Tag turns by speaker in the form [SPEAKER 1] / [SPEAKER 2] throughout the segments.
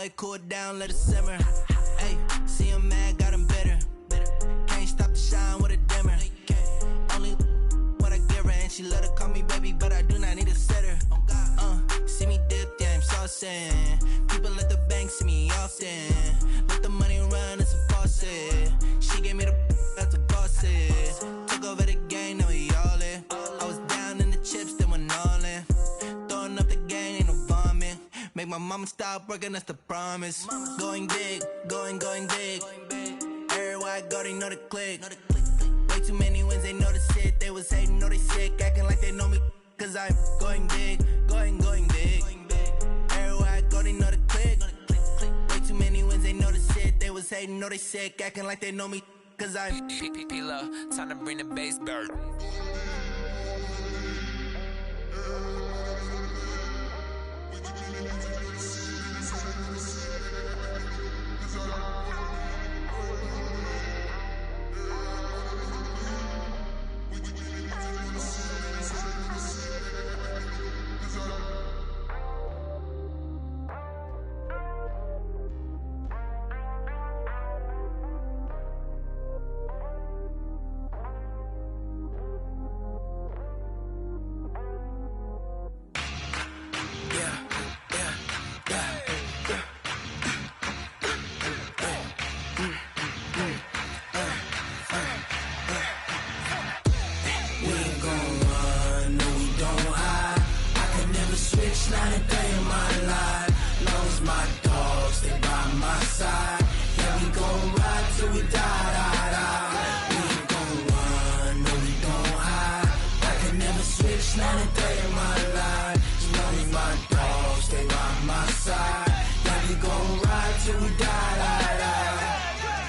[SPEAKER 1] Hey, cool it down, let it simmer. Hey, see him mad, got him better. Can't stop the shine with a dimmer. Only what I give her, and she let her call me baby, but I do not need a setter. See me dip, yeah, I'm saucing. People at the bank see me often. Let the money run, it's a faucet. She gave me the that's the bosses. Took over the game, now we all in. I was down in the chips, then went all in. Throwing up the game, ain't no vomit. Make my mama stop working, that's the promise. Going big, going big. Everywhere I go, they know the click. Way too many wins, they know the shit. They was hating, know they sick, acting like they know me. Cause I'm going big, going big. Everywhere I go, they know the click. Way too many wins, they know the shit. They was hating, know they sick, acting like they know me. Cause I'm P-P-P-Lo, time to bring the bass back.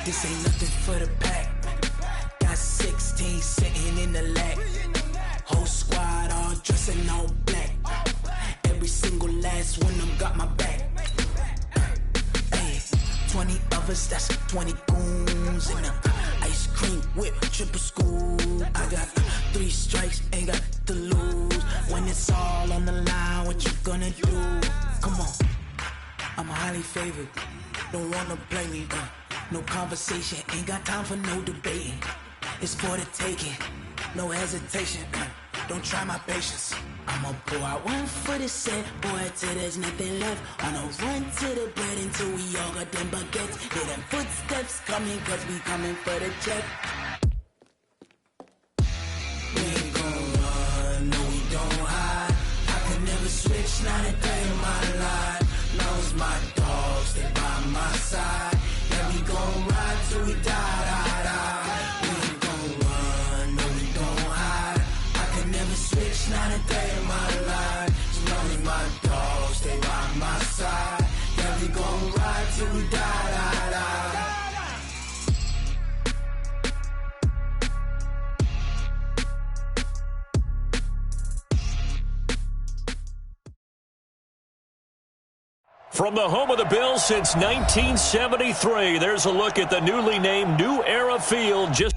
[SPEAKER 1] This ain't nothing for the pack. Got 16 sitting in the lap. Whole squad all dressing all black. Every single last one of them got my back. Hey, 20 of us, that's 20 goons in the ice cream whip, triple scoop. I got 3 strikes, ain't got to lose. When it's all on the line, what you gonna do? Come on, I'm highly favored. Don't wanna play me, no conversation, ain't got time for no debating. It's for the taking, no hesitation. Don't try my patience. I'ma pour out one for the set, boy, till there's nothing left. On a run to the bread until we all got them baguettes. Hear them footsteps coming, cause we coming for the check. We ain't gon' run, no we don't hide. I could never switch, not a day in my life. Long as my dogs stay by my side. Yeah, we gon' ride till we die, die, die. We ain't gon' run, no we don't hide. I could never switch, not a day in my life. As long as my dogs stay by my side. Yeah, we gon' ride till we die, die, die.
[SPEAKER 2] From the home of the Bills since 1973, there's a look at the newly named New Era Field. Just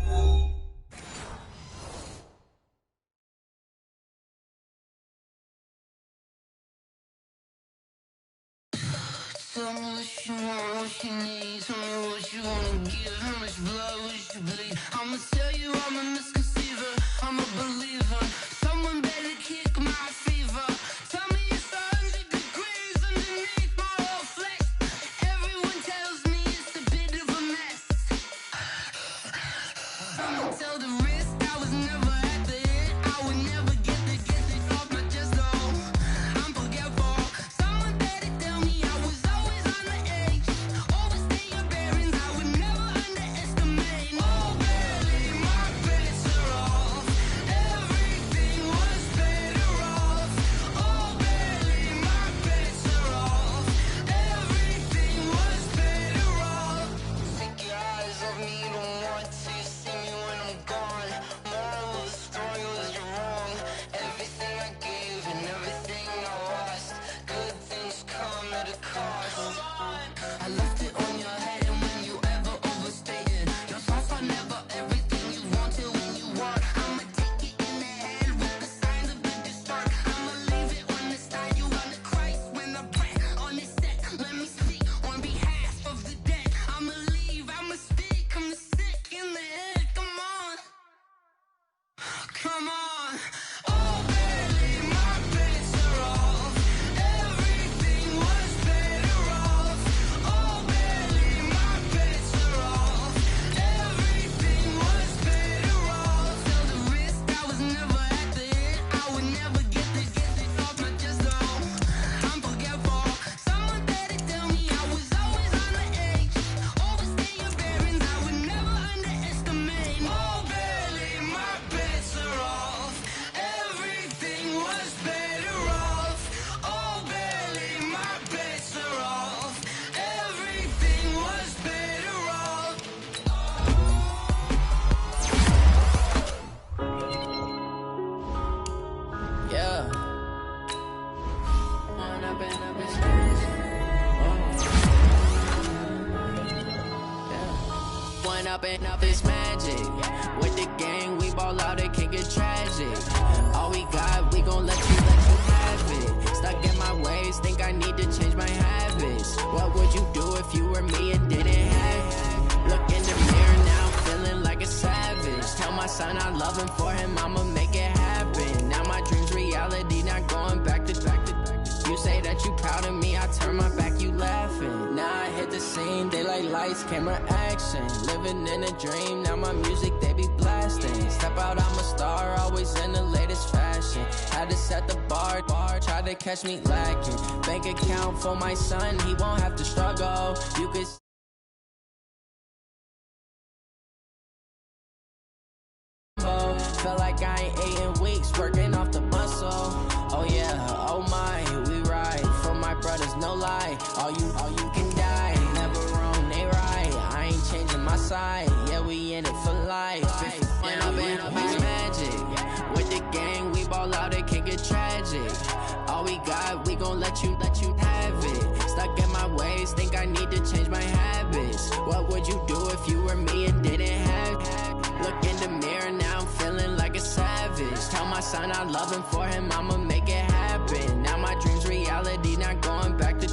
[SPEAKER 3] tell me what you want, what you need. Tell me what you wanna give. How much blood would you bleed? I'ma tell you I'm a misconceiver. I'm a believer. Someone better kick my fever. Tell me it's 100 degrees underneath my whole flesh. Everyone tells me it's a bit of a mess. I'ma tell the risk I was never at the end. I would never get this off my chest though. I'm forgetful. Someone better tell me I was always on the edge. Overstay your bearings, I would never underestimate. Oh baby, my bets are off. Every up and up is magic. With the gang, we ball out, it can get tragic. All we got, we gon' let you have it. Stuck in my ways, think I need to change my habits. What would you do if you were me and didn't have it? Look in the mirror now, feeling like a savage. Tell my son I love him, for him I'ma make it happen. Now my dream's reality, not going back to. You say that you proud of me, I turn my back, you laughing. Now I hit the scene, they like lights, camera, action. Living in a dream, now my music, they be blasting. Step out, I'm a star, always in the latest fashion. Had to set the bar, try to catch me lacking. Bank account for my son, he won't have to struggle. You could felt like I ain't ate in weeks, working off the muscle. Oh yeah, oh my, we ride for my brothers, no lie. All you can die, never wrong, they right. I ain't changing my side, yeah, we in it for life. And up is magic. With the gang, we ball out, it can get tragic. All we got, we gon' let you have it. Stuck in my ways, think I need to change my habits. What would you do if you were me and didn't have it? Look in the mirror now, I'm feeling like a savage. Tell my son I love him, for him I'ma make it happen. Now my dream's reality, not going back to.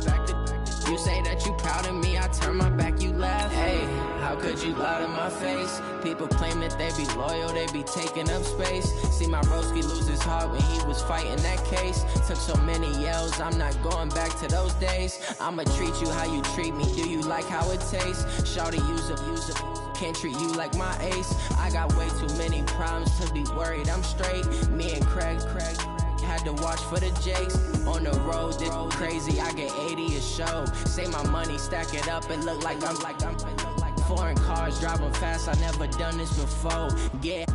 [SPEAKER 3] You say that you proud of me, I turn my back, you laugh. Hey, how could you lie to my face? People claim that they be loyal, they be taking up space. See my broski lose his heart when he was fighting that case. Took so many yells, I'm not going back to those days. I'ma treat you how you treat me, do you like how it tastes? Shawty, use up, can't treat you like my ace. I got way too many problems to be worried, I'm straight. Me and Craig had to watch for the Jakes. On the road, this crazy, I get 80 a show. Say my money, stack it up, and look like I'm foreign cars driving fast, I never done this before. Yeah,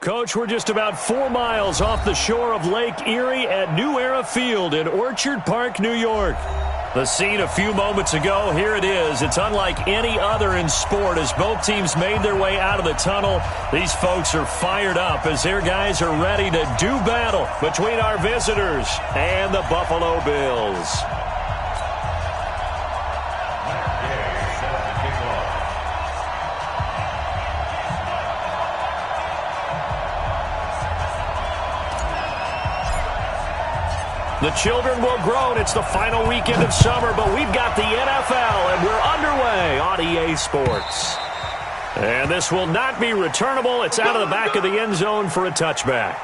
[SPEAKER 2] Coach, we're just about 4 miles off the shore of Lake Erie at New Era Field in Orchard Park, New York. The scene a few moments ago, here it is. It's unlike any other in sport as both teams made their way out of the tunnel. These folks are fired up as their guys are ready to do battle between our visitors and the Buffalo Bills. The children will grow, and it's the final weekend of summer, but we've got the NFL, and we're underway on EA Sports. And this will not be returnable. It's out of the back of the end zone for a touchback.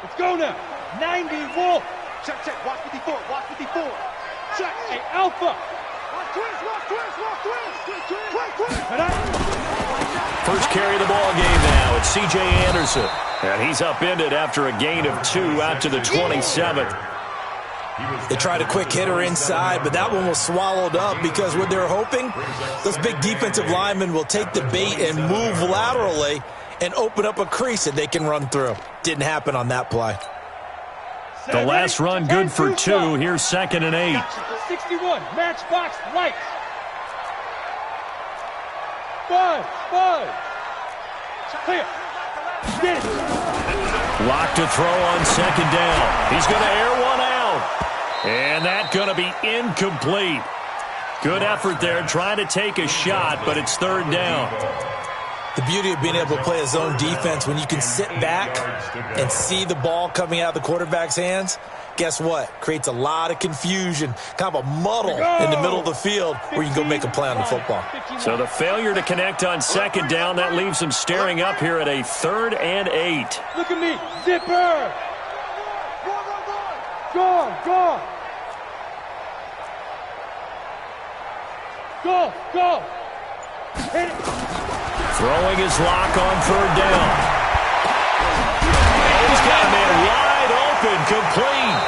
[SPEAKER 4] Let's go now. 90 Wolf. Check, watch 54, watch 54. Check, hey, Alpha. Watch twist.
[SPEAKER 2] First carry of the ball game now. It's C.J. Anderson. And he's upended after a gain of 2 out to the 27th.
[SPEAKER 5] They tried a quick hitter inside, but that one was swallowed up because what they're hoping, those big defensive linemen will take the bait and move laterally and open up a crease that they can run through. Didn't happen on that play.
[SPEAKER 2] The last run good for 2. Here's 2nd and 8.
[SPEAKER 4] 61, matchbox lights. 5. Clear. Get it.
[SPEAKER 2] Lock to throw on 2nd down. He's going to air one out. And that's going to be incomplete. Good effort there trying to take a shot, but it's 3rd down.
[SPEAKER 5] The beauty of being able to play a zone defense when you can sit back and see the ball coming out of the quarterback's hands, guess what? Creates a lot of confusion, kind of a muddle in the middle of the field where you can go make a play on the football.
[SPEAKER 2] So the failure to connect on 2nd down, that leaves them staring up here at a 3rd and 8.
[SPEAKER 4] Look at me. Zipper. Go. Hit it.
[SPEAKER 2] Throwing his lock on 3rd down. And he's got a man wide open, complete.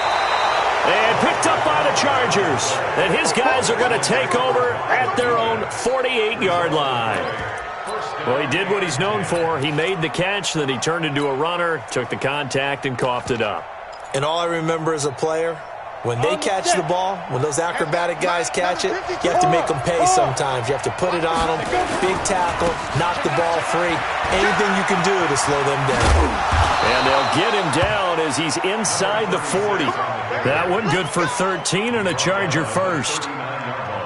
[SPEAKER 2] And picked up by the Chargers. And his guys are going to take over at their own 48-yard line. Well, he did what he's known for. He made the catch, then he turned into a runner, took the contact, and coughed it up.
[SPEAKER 5] And all I remember as a player, When they catch the ball, when those acrobatic guys catch it, you have to make them pay sometimes. You have to put it on them, big tackle, knock the ball free. Anything you can do to slow them down.
[SPEAKER 2] And they'll get him down as he's inside the 40. That one good for 13 and a Charger first.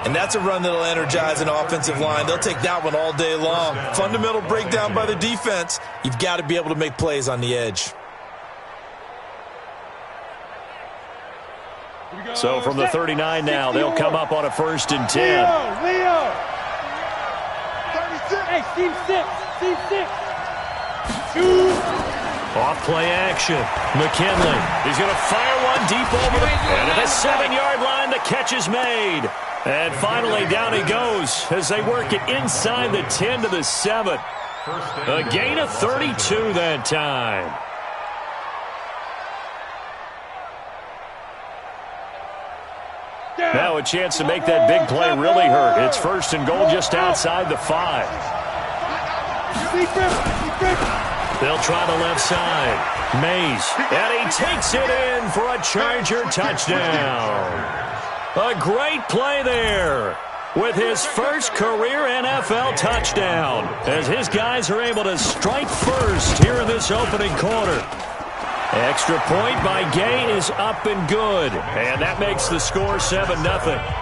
[SPEAKER 5] And that's a run that'll energize an offensive line. They'll take that one all day long. Fundamental breakdown by the defense. You've got to be able to make plays on the edge.
[SPEAKER 2] So from the 39 now, they'll come up on a 1st and 10.
[SPEAKER 4] Leo! 36. Hey, team 6. Team 6. 2.
[SPEAKER 2] Off play action. McKinley. He's going to fire one deep over the... And at the 7-yard line, the catch is made. And finally, down he goes as they work it inside the 10 to the 7. A gain of 32 that time. Now a chance to make that big play really hurt. It's 1st and goal just outside the 5. They'll try the left side. Mays. And he takes it in for a Charger touchdown. A great play there with his first career NFL touchdown as his guys are able to strike first here in this opening quarter. Extra point by Gay is up and good, and that makes the score 7-0.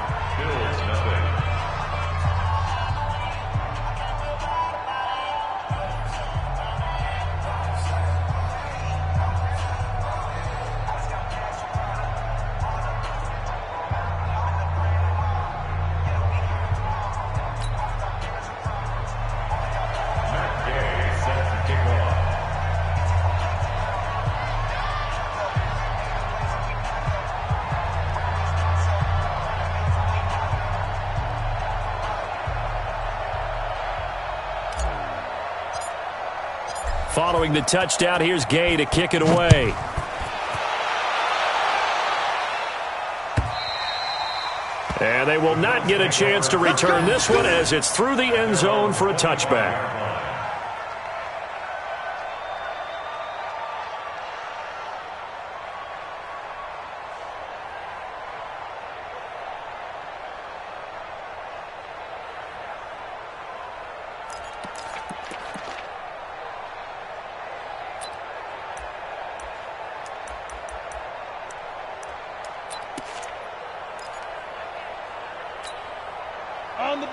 [SPEAKER 2] Following the touchdown, here's Gay to kick it away. And they will not get a chance to return this one as it's through the end zone for a touchback.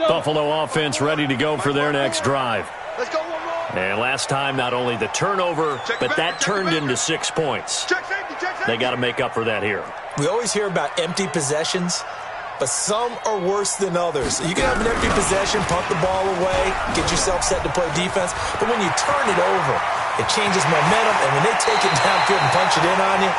[SPEAKER 2] Buffalo offense ready to go for their next drive. And last time, not only the turnover, but that turned into 6 points. They got to make up for that here.
[SPEAKER 5] We always hear about empty possessions, but some are worse than others. You can have an empty possession, punt the ball away, get yourself set to play defense, but when you turn it over, it changes momentum, and when they take it downfield and punch it in on you,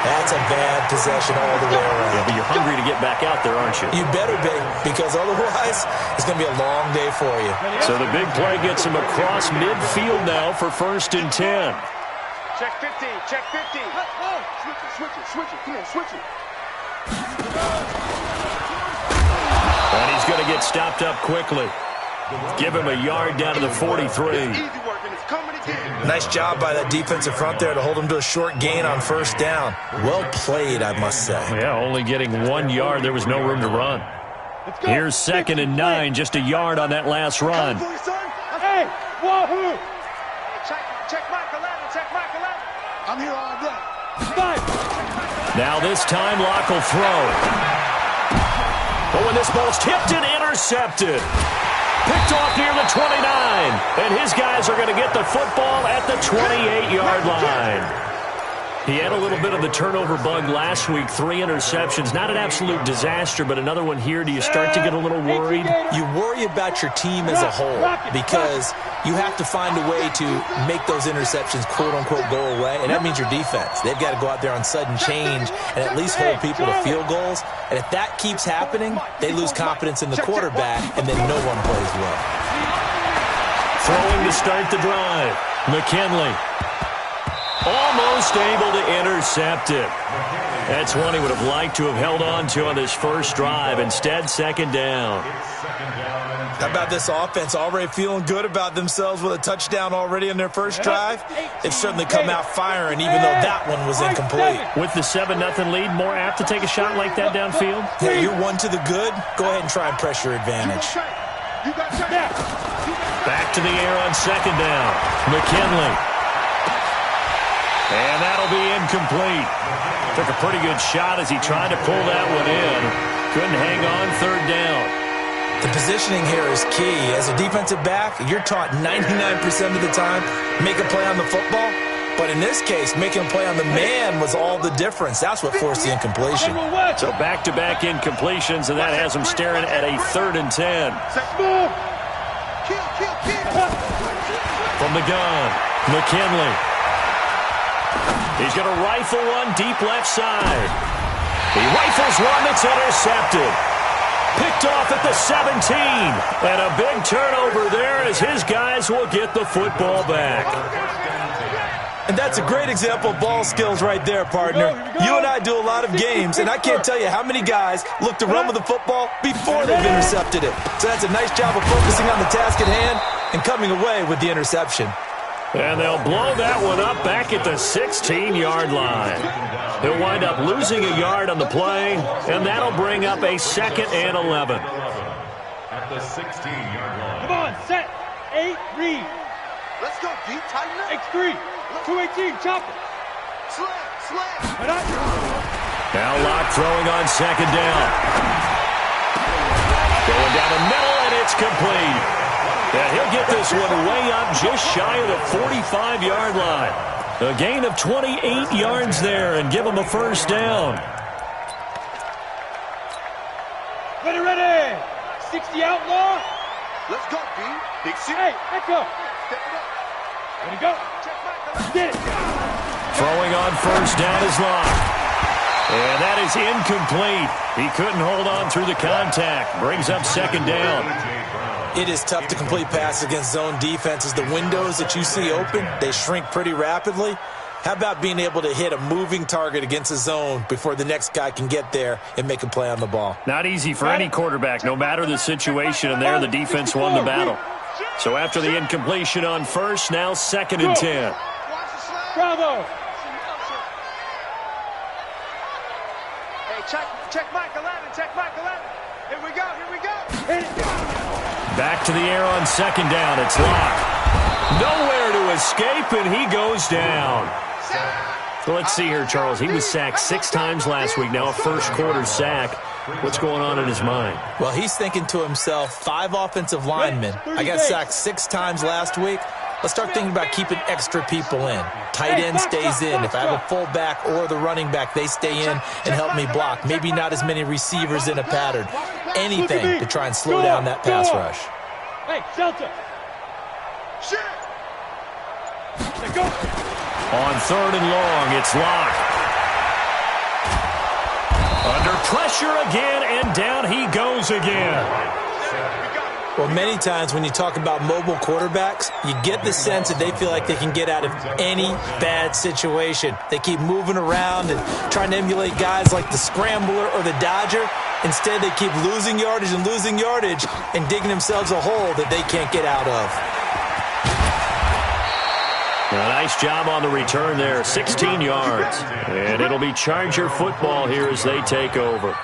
[SPEAKER 5] that's a bad possession all the way around.
[SPEAKER 2] Yeah, but you're hungry to get back out there, aren't you?
[SPEAKER 5] You better be, because otherwise it's going to be a long day for you.
[SPEAKER 2] So the big play gets him across midfield now for 1st and 10.
[SPEAKER 4] Check 50, check 50. Switch it, come on, switch it.
[SPEAKER 2] And he's going to get stopped up quickly. Give him a yard down to the 43.
[SPEAKER 5] Nice job by that defensive front there to hold him to a short gain on 1st down. Well played, I must say.
[SPEAKER 2] Yeah, only getting 1 yard. There was no room to run. Here's 2nd and 9, just a yard on that last run.
[SPEAKER 4] Hey, wahoo! Check Mike 11, check Mike 11. I'm here all day.
[SPEAKER 2] Now this time, Locke will throw. But when this ball's tipped and intercepted. Picked off near the 29, and his guys are going to get the football at the 28-yard line. He had a little bit of the turnover bug last week, 3 interceptions. Not an absolute disaster, but another one here. Do you start to get a little worried?
[SPEAKER 5] You worry about your team as a whole because you have to find a way to make those interceptions, quote-unquote, go away, and that means your defense. They've got to go out there on sudden change and at least hold people to field goals. And if that keeps happening, they lose confidence in the quarterback, and then no one plays well.
[SPEAKER 2] Throwing to start the drive. McKinley. Almost able to intercept it. That's one he would have liked to have held on to on this first drive. Instead, second down.
[SPEAKER 5] How about this offense already feeling good about themselves with a touchdown already in their first drive? They've certainly come out firing, even though that one was incomplete.
[SPEAKER 2] With the 7-0 lead, more apt to take a shot like that downfield?
[SPEAKER 5] Yeah, you're one to the good. Go ahead and try and press your advantage.
[SPEAKER 2] Back to the air on second down. McKinley. And that'll be incomplete. Took a pretty good shot as he tried to pull that one in. Couldn't hang on third down.
[SPEAKER 5] The positioning here is key. As a defensive back, you're taught 99% of the time, make a play on the football. But in this case, making a play on the man was all the difference. That's what forced the incompletion.
[SPEAKER 2] So back-to-back incompletions, and that has him staring at a 3rd and 10. From the gun, McKinley. He's going to rifle one deep left side. He rifles one that's intercepted. Picked off at the 17. And a big turnover there as his guys will get the football back.
[SPEAKER 5] And that's a great example of ball skills right there, partner. You and I do a lot of games, and I can't tell you how many guys look to run with the football before they've intercepted it. So that's a nice job of focusing on the task at hand and coming away with the interception.
[SPEAKER 2] And they'll blow that one up back at the 16-yard line. They'll wind up losing a yard on the play, and that'll bring up a 2nd and 11.
[SPEAKER 4] At the 16-yard line. Come on, set. 8, read.
[SPEAKER 6] Let's go, D. Tighten up.
[SPEAKER 4] X3. 218, chop it.
[SPEAKER 6] Slam.
[SPEAKER 2] Now Locke throwing on second down. Going down the middle, and it's complete. And he'll get this one way up just shy of the 45-yard line. A gain of 28 yards there and give him a first down.
[SPEAKER 4] Ready. 60 outlaw.
[SPEAKER 6] Let's go, D. Big C.
[SPEAKER 4] Hey, echo.
[SPEAKER 6] Step it up.
[SPEAKER 4] Ready, go. Get it.
[SPEAKER 2] Throwing on first down is Locke. And that is incomplete. He couldn't hold on through the contact. Brings up second down.
[SPEAKER 5] It is tough to complete passes against zone defenses. The windows that you see open, they shrink pretty rapidly. How about being able to hit a moving target against a zone before the next guy can get there and make a play on the ball?
[SPEAKER 2] Not easy for any quarterback, no matter the situation, and there the defense won the battle. So after the incompletion on first, now 2nd and 10.
[SPEAKER 4] Bravo.
[SPEAKER 6] Hey, check Mike 11. Check Mike 11. Here we go.
[SPEAKER 4] Hit it.
[SPEAKER 2] Back to the air on second down. It's Locke. Nowhere to escape, and he goes down. So let's see here, Charles. He was sacked 6 times last week. Now a first-quarter sack. What's going on in his mind?
[SPEAKER 5] Well, he's thinking to himself, 5 offensive linemen. I got sacked 6 times last week. Let's start thinking about keeping extra people in. Tight end stays in. If I have a fullback or the running back, they stay in and help me block. Maybe not as many receivers in a pattern. Anything to try and slow down that pass rush.
[SPEAKER 4] Hey, shelter.
[SPEAKER 6] Shit.
[SPEAKER 4] Let's go.
[SPEAKER 2] On 3rd and long, it's Locke. Under pressure again, and down he goes again.
[SPEAKER 5] Well, many times when you talk about mobile quarterbacks, you get the sense that they feel like they can get out of any bad situation. They keep moving around and trying to emulate guys like the Scrambler or the Dodger. Instead, they keep losing yardage and digging themselves a hole that they can't get out of.
[SPEAKER 2] A nice job on the return there, 16 yards. And it'll be Charger football here as they take over.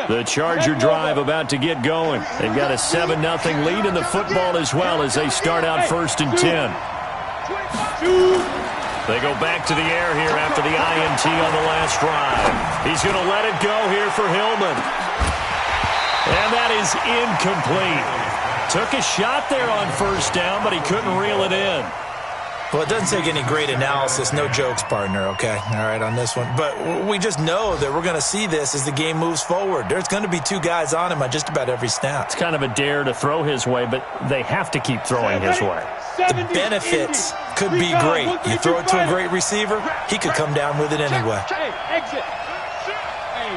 [SPEAKER 2] The Charger drive about to get going. They've got a 7-0 lead in the football as well as they start out 1st and 10. They go back to the air here after the INT on the last drive. He's going to let it go here for Hillman. And that is incomplete. Took a shot there on first down, but he couldn't reel it in.
[SPEAKER 5] Well, it doesn't take any great analysis. No jokes, partner, okay? All right, on this one. But we just know that we're going to see this as the game moves forward. There's going to be 2 guys on him on just about every snap.
[SPEAKER 2] It's kind of a dare to throw his way, but they have to keep throwing his way.
[SPEAKER 5] The benefits could be great. You throw it to a great receiver, he could come down with it anyway.
[SPEAKER 4] Hey, exit. Hey,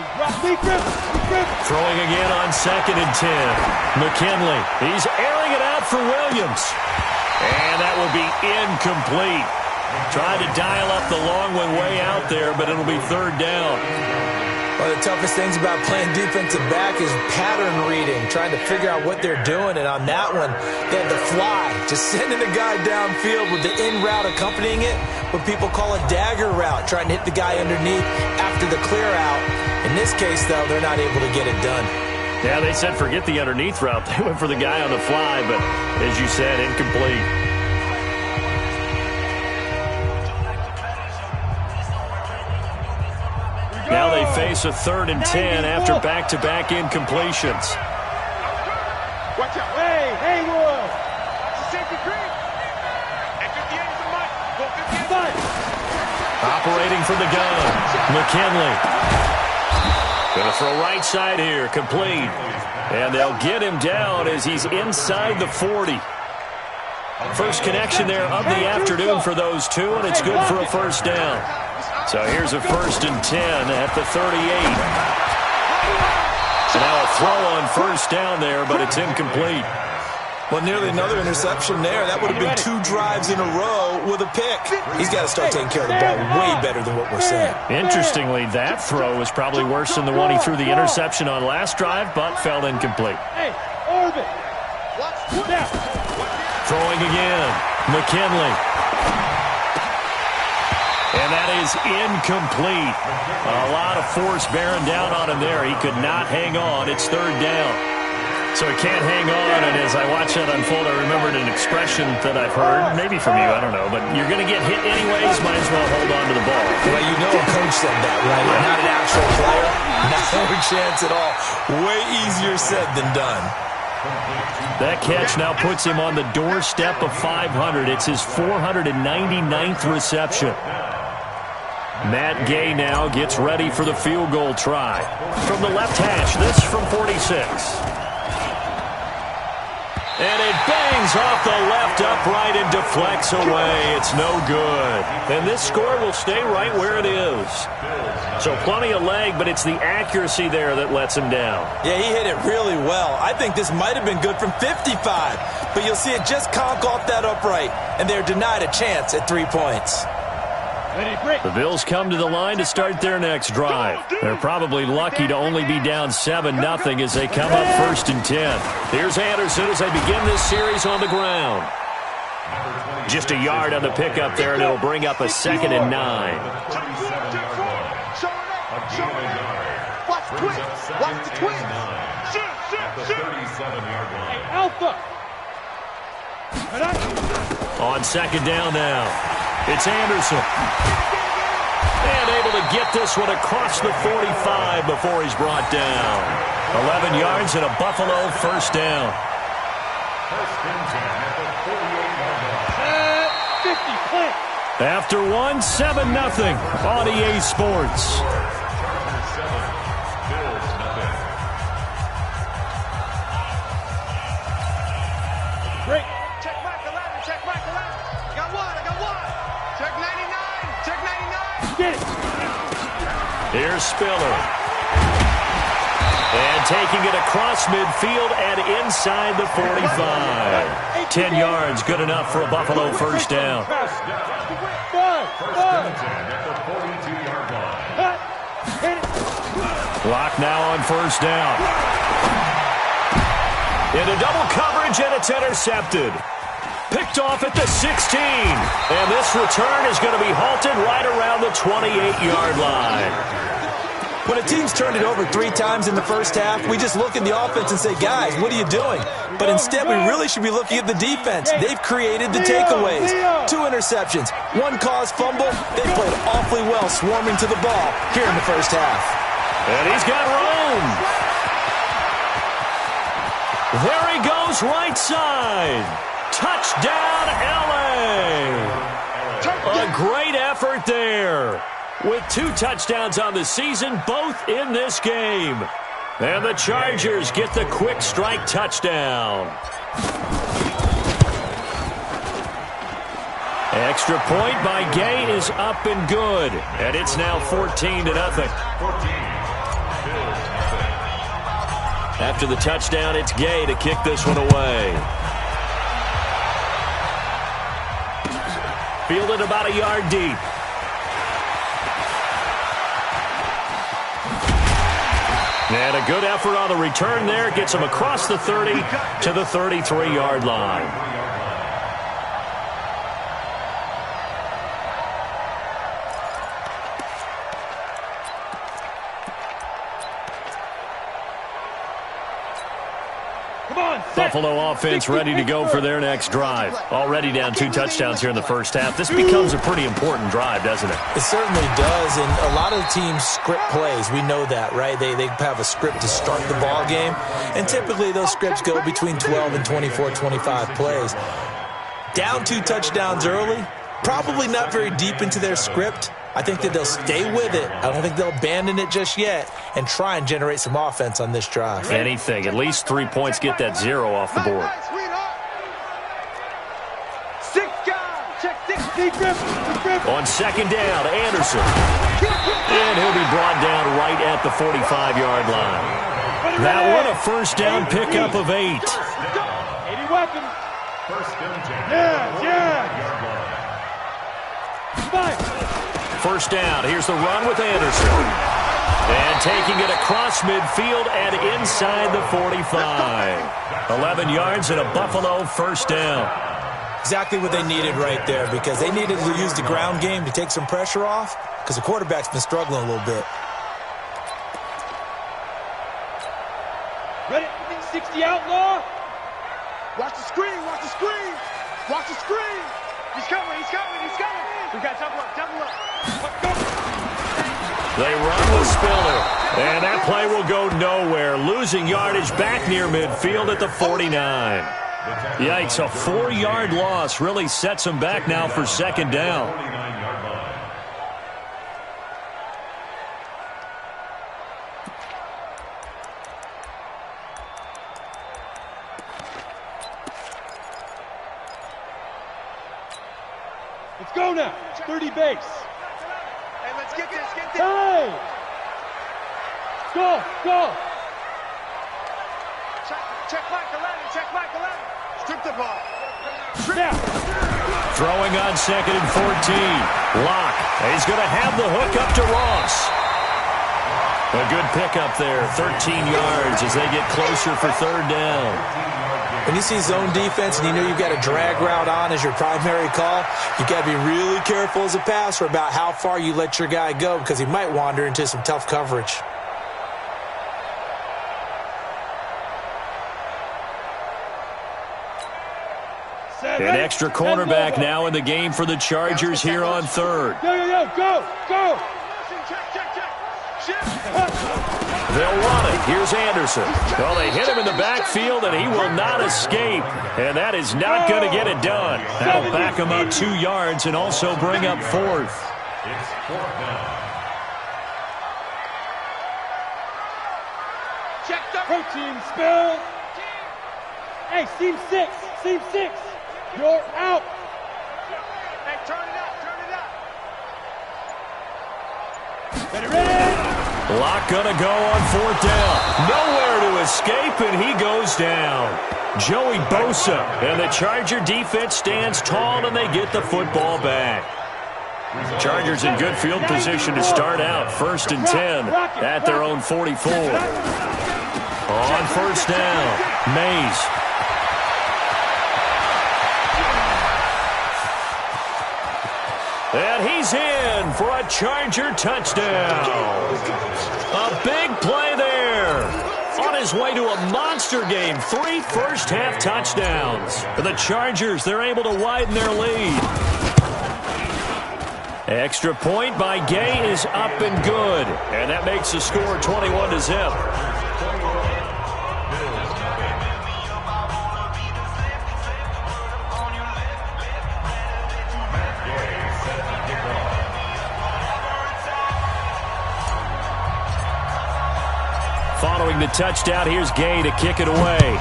[SPEAKER 2] Throwing again on 2nd and 10. McKinley, he's airing it out for Williams. And that will be incomplete. Tried to dial up the long one way out there, but it'll be 3rd down.
[SPEAKER 5] One of the toughest things about playing defensive back is pattern reading, trying to figure out what they're doing. And on that one, they had the fly, just sending a guy downfield with the in route accompanying it, what people call a dagger route, trying to hit the guy underneath after the clear out. In this case, though, they're not able to get it done.
[SPEAKER 2] Yeah, they said forget the underneath route. They went for the guy on the fly, but as you said, incomplete. Now they face a 3rd and 10 after back-to-back incompletions.
[SPEAKER 4] Watch out. Hey, Haywood.
[SPEAKER 6] Safety green. At 58 is the mic.
[SPEAKER 2] Operating from the gun. McKinley. Going to throw right side here. Complete. And they'll get him down as he's inside the 40. First connection there of the afternoon for those two, and it's good for a 1st down. So here's a 1st and 10 at the 38. So now a throw on 1st down there, but it's incomplete.
[SPEAKER 5] Well, nearly another interception there. That would have been 2 drives in a row with a pick. He's got to start taking care of the ball way better than what we're saying.
[SPEAKER 2] Interestingly, that throw was probably worse than the one he threw the interception on last drive, but fell incomplete.
[SPEAKER 4] Hey, Orbit.
[SPEAKER 2] Throwing again. McKinley. And that is incomplete. A lot of force bearing down on him there. He could not hang on. It's 3rd down. So he can't hang on, and as I watch that unfold, I remembered an expression that I've heard, maybe from you, I don't know, but you're going to get hit anyways, might as well hold on to the ball.
[SPEAKER 5] Well, you know a coach said that, right? You're not an actual player. No chance at all. Way easier said than done.
[SPEAKER 2] That catch now puts him on the doorstep of 500. It's his 499th reception. Matt Gay now gets ready for the field goal try. From the left hash, this from 46. And it bangs off the left upright and deflects away. It's no good. And this score will stay right where it is. So plenty of leg, but it's the accuracy there that lets him down.
[SPEAKER 5] Yeah, he hit it really well. I think this might have been good from 55. But you'll see it just conk off that upright. And they're denied a chance at 3 points.
[SPEAKER 2] The Bills come to the line to start their next drive. They're probably lucky to only be down 7-0 as they come up 1st and 10. Here's Anderson as they begin this series on the ground. Just a yard on the pickup there, and it'll bring up a 2nd and 9.
[SPEAKER 6] Watch the twist. Watch the twist.
[SPEAKER 4] Hey, Alpha.
[SPEAKER 2] On 2nd down now. It's Anderson. And able to get this one across the 45 before he's brought down. 11 yards and a Buffalo 1st down.
[SPEAKER 4] 50, play.
[SPEAKER 2] After one, 7-0 on EA Sports.
[SPEAKER 4] Great.
[SPEAKER 6] Check Mike 11. Check Mike 11. I got one. Check 99. Check 99.
[SPEAKER 4] Get it.
[SPEAKER 2] Here's Spiller. And taking it across midfield and inside the 45. 10 yards, good enough for a Buffalo 1st down. Clock now on 1st down. Into double coverage, and it's intercepted. Picked off at the 16. And this return is going to be halted right around the 28-yard line.
[SPEAKER 5] When a team's turned it over 3 times in the first half, we just look at the offense and say, guys, what are you doing? But instead, we really should be looking at the defense. They've created the takeaways. 2 interceptions, 1 caused fumble. They played awfully well swarming to the ball here in the first half.
[SPEAKER 2] And he's got room. There he goes, right side. Touchdown, L.A. A great effort there. With 2 touchdowns on the season, both in this game. And the Chargers get the quick strike touchdown. Extra point by Gay is up and good. And it's now 14-0. After the touchdown, it's Gay to kick this one away. Fielded about a yard deep. And a good effort on the return there. Gets him across the 30 to the 33-yard line. Buffalo offense ready to go for their next drive. Already down 2 touchdowns here in the first half. This becomes a pretty important drive, doesn't it?
[SPEAKER 5] It certainly does, and a lot of teams script plays. We know that, right? They have a script to start the ball game, and typically those scripts go between 12 and 24, 25 plays. Down 2 touchdowns early, probably not very deep into their script. I think that they'll stay with it. I don't think they'll abandon it just yet and try and generate some offense on this drive.
[SPEAKER 2] Anything. At least 3 points, get that 0 off the board.
[SPEAKER 4] 6 guys. Check 6.
[SPEAKER 2] On second down, Anderson. And he'll be brought down right at the 45-yard line. That one a first down pickup of 8.
[SPEAKER 4] 80 weapons. Yeah. 5.
[SPEAKER 2] First down. Here's the run with Anderson. And taking it across midfield and inside the 45. 11 yards and a Buffalo first down.
[SPEAKER 5] Exactly what they needed right there, because they needed to use the ground game to take some pressure off, because the quarterback's been struggling a little bit.
[SPEAKER 4] Ready? 60 outlaw.
[SPEAKER 6] Watch the screen. Watch the screen. He's coming. We got double up.
[SPEAKER 2] They run with Spiller, and that play will go nowhere. Losing yardage back near midfield at the 49. Yikes, a 4-yard loss really sets them back now for second down.
[SPEAKER 4] Let's go now. 30 base.
[SPEAKER 6] Hey, let's get this.
[SPEAKER 4] Hey! Go!
[SPEAKER 6] Check Mike 11. Strip the ball.
[SPEAKER 4] Now.
[SPEAKER 2] Throwing on second and 14. Locke. He's going to have the hook up to Ross. A good pickup there. 13 yards as they get closer for third down.
[SPEAKER 5] When you see zone defense and you know you've got a drag route on as your primary call, you've got to be really careful as a passer about how far you let your guy go, because he might wander into some tough coverage.
[SPEAKER 2] An extra cornerback now in the game for the Chargers here on third.
[SPEAKER 4] Go!
[SPEAKER 2] They'll run it. Here's Anderson. Well, they hit him in the backfield, and he will not escape. And that is not going to get it done. That'll back him up 2 yards and also bring up fourth.
[SPEAKER 4] It's 4th down. Check the protein spill. Hey, seam 6. You're out.
[SPEAKER 6] Hey, turn it up.
[SPEAKER 4] Ready?
[SPEAKER 2] Locke gonna go on 4th down. Nowhere to escape, and he goes down. Joey Bosa, and the Charger defense stands tall, and they get the football back. Chargers in good field position to start out. 1st and 10 at their own 44. On 1st down, Mays. And he's in for a Charger touchdown. A big play there. On his way to a monster game. 3 first-half touchdowns. The Chargers, they're able to widen their lead. Extra point by Gay is up and good. And that makes the score 21-0. Following the touchdown, here's Gay to kick it away.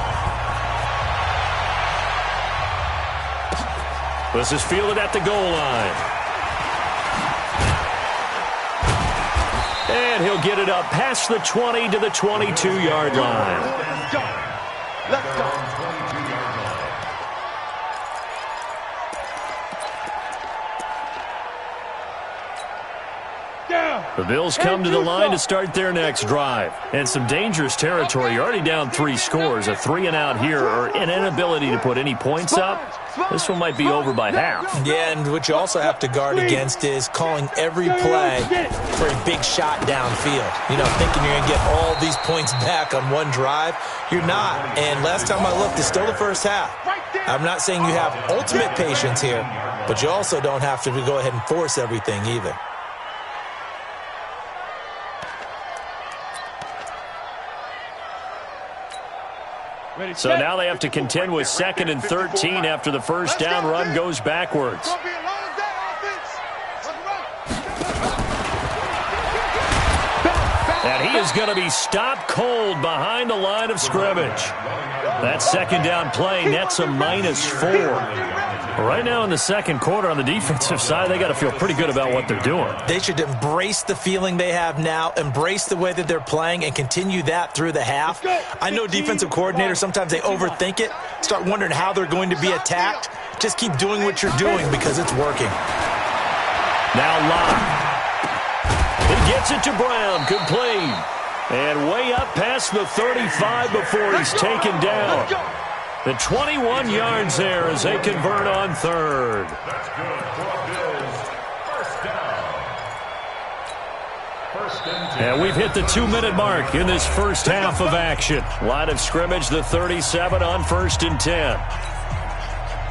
[SPEAKER 2] This is fielded at the goal line. And he'll get it up past the 20 to the 22-yard line.
[SPEAKER 6] Let's go. Let's go.
[SPEAKER 2] The Bills come to the line to start their next drive. And some dangerous territory. You're already down 3 scores. A 3-and-out here or an inability to put any points up. This one might be over by half.
[SPEAKER 5] Yeah, and what you also have to guard against is calling every play for a big shot downfield. You know, thinking you're going to get all these points back on one drive. You're not. And last time I looked, it's still the first half. I'm not saying you have ultimate patience here, but you also don't have to go ahead and force everything either.
[SPEAKER 2] So now they have to contend with 2nd and 13 after the first down run goes backwards. And he is going to be stopped cold behind the line of scrimmage. That second down play nets a -4. Right now in the second quarter on the defensive side, they got to feel pretty good about what they're doing.
[SPEAKER 5] They should embrace the feeling they have now, embrace the way that they're playing, and continue that through the half. I know defensive coordinators, sometimes they overthink it, start wondering how they're going to be attacked. Just keep doing what you're doing because it's working.
[SPEAKER 2] Now Locke. He gets it to Brown, complete. And way up past the 35 before he's taken down. The 21 yards there as they convert on 3rd. And we've hit the 2-minute mark in this first half of action. Line of scrimmage, the 37 on 1st and 10.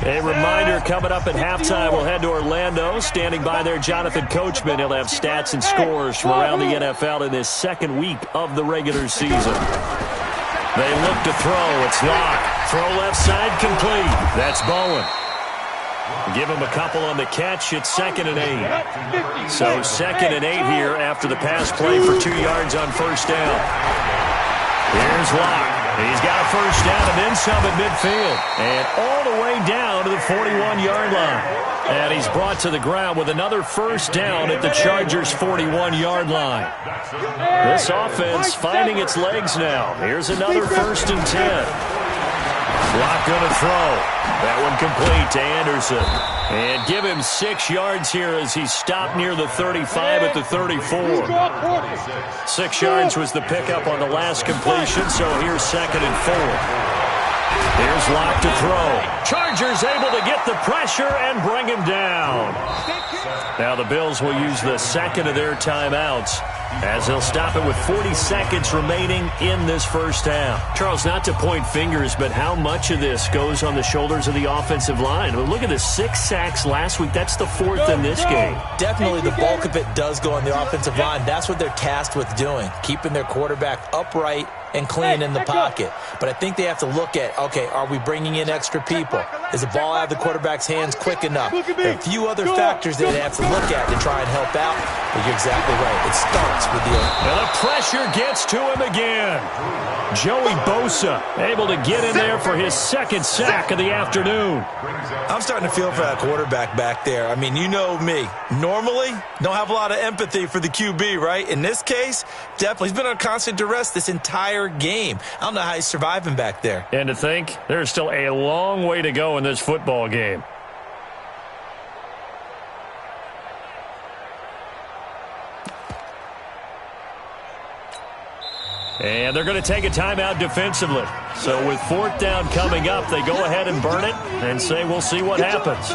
[SPEAKER 2] A reminder, coming up at halftime, we'll head to Orlando. Standing by there, Jonathan Coachman. He'll have stats and scores from around the NFL in this second week of the regular season. They look to throw. It's Locke. Throw left side, complete. That's Bowen. Give him a couple on the catch. It's 2nd and 8. So 2nd and 8 here after the pass play for 2 yards on first down. Here's Locke. He's got a first down and then some at midfield. And all the way down to the 41-yard line. And he's brought to the ground with another first down at the Chargers' 41-yard line. This offense finding its legs now. Here's another 1st and 10. Locke going to throw. That one complete to Anderson. And give him 6 yards here as he's stopped near the 35 at the 34. 6 yards was the pickup on the last completion, so here's 2nd and 4. Here's Locke to throw. Chargers able to get the pressure and bring him down. Now the Bills will use the second of their timeouts as they'll stop it with 40 seconds remaining in this first half. Charles, not to point fingers, but how much of this goes on the shoulders of the offensive line? Well, look at the 6 sacks last week. That's the 4th in this game.
[SPEAKER 5] Definitely the bulk of it does go on the offensive line. That's what they're tasked with doing, keeping their quarterback upright and clean in the pocket. But I think they have to look at, okay, are we bringing in extra people? Is the ball out of the quarterback's hands quick enough? There are a few other factors that they have to look at to try and help out. But you're exactly right. It starts with the...
[SPEAKER 2] And the pressure gets to him again. Joey Bosa able to get in there for his 2nd sack of the afternoon.
[SPEAKER 5] I'm starting to feel for that quarterback back there. I mean, you know me. Normally, don't have a lot of empathy for the QB, right? In this case, definitely. He's been on constant duress this entire game. I don't know how he's surviving back there.
[SPEAKER 2] And to think, there's still a long way to go in this football game. And they're going to take a timeout defensively. So with 4th down coming up, they go ahead and burn it and say we'll see what happens.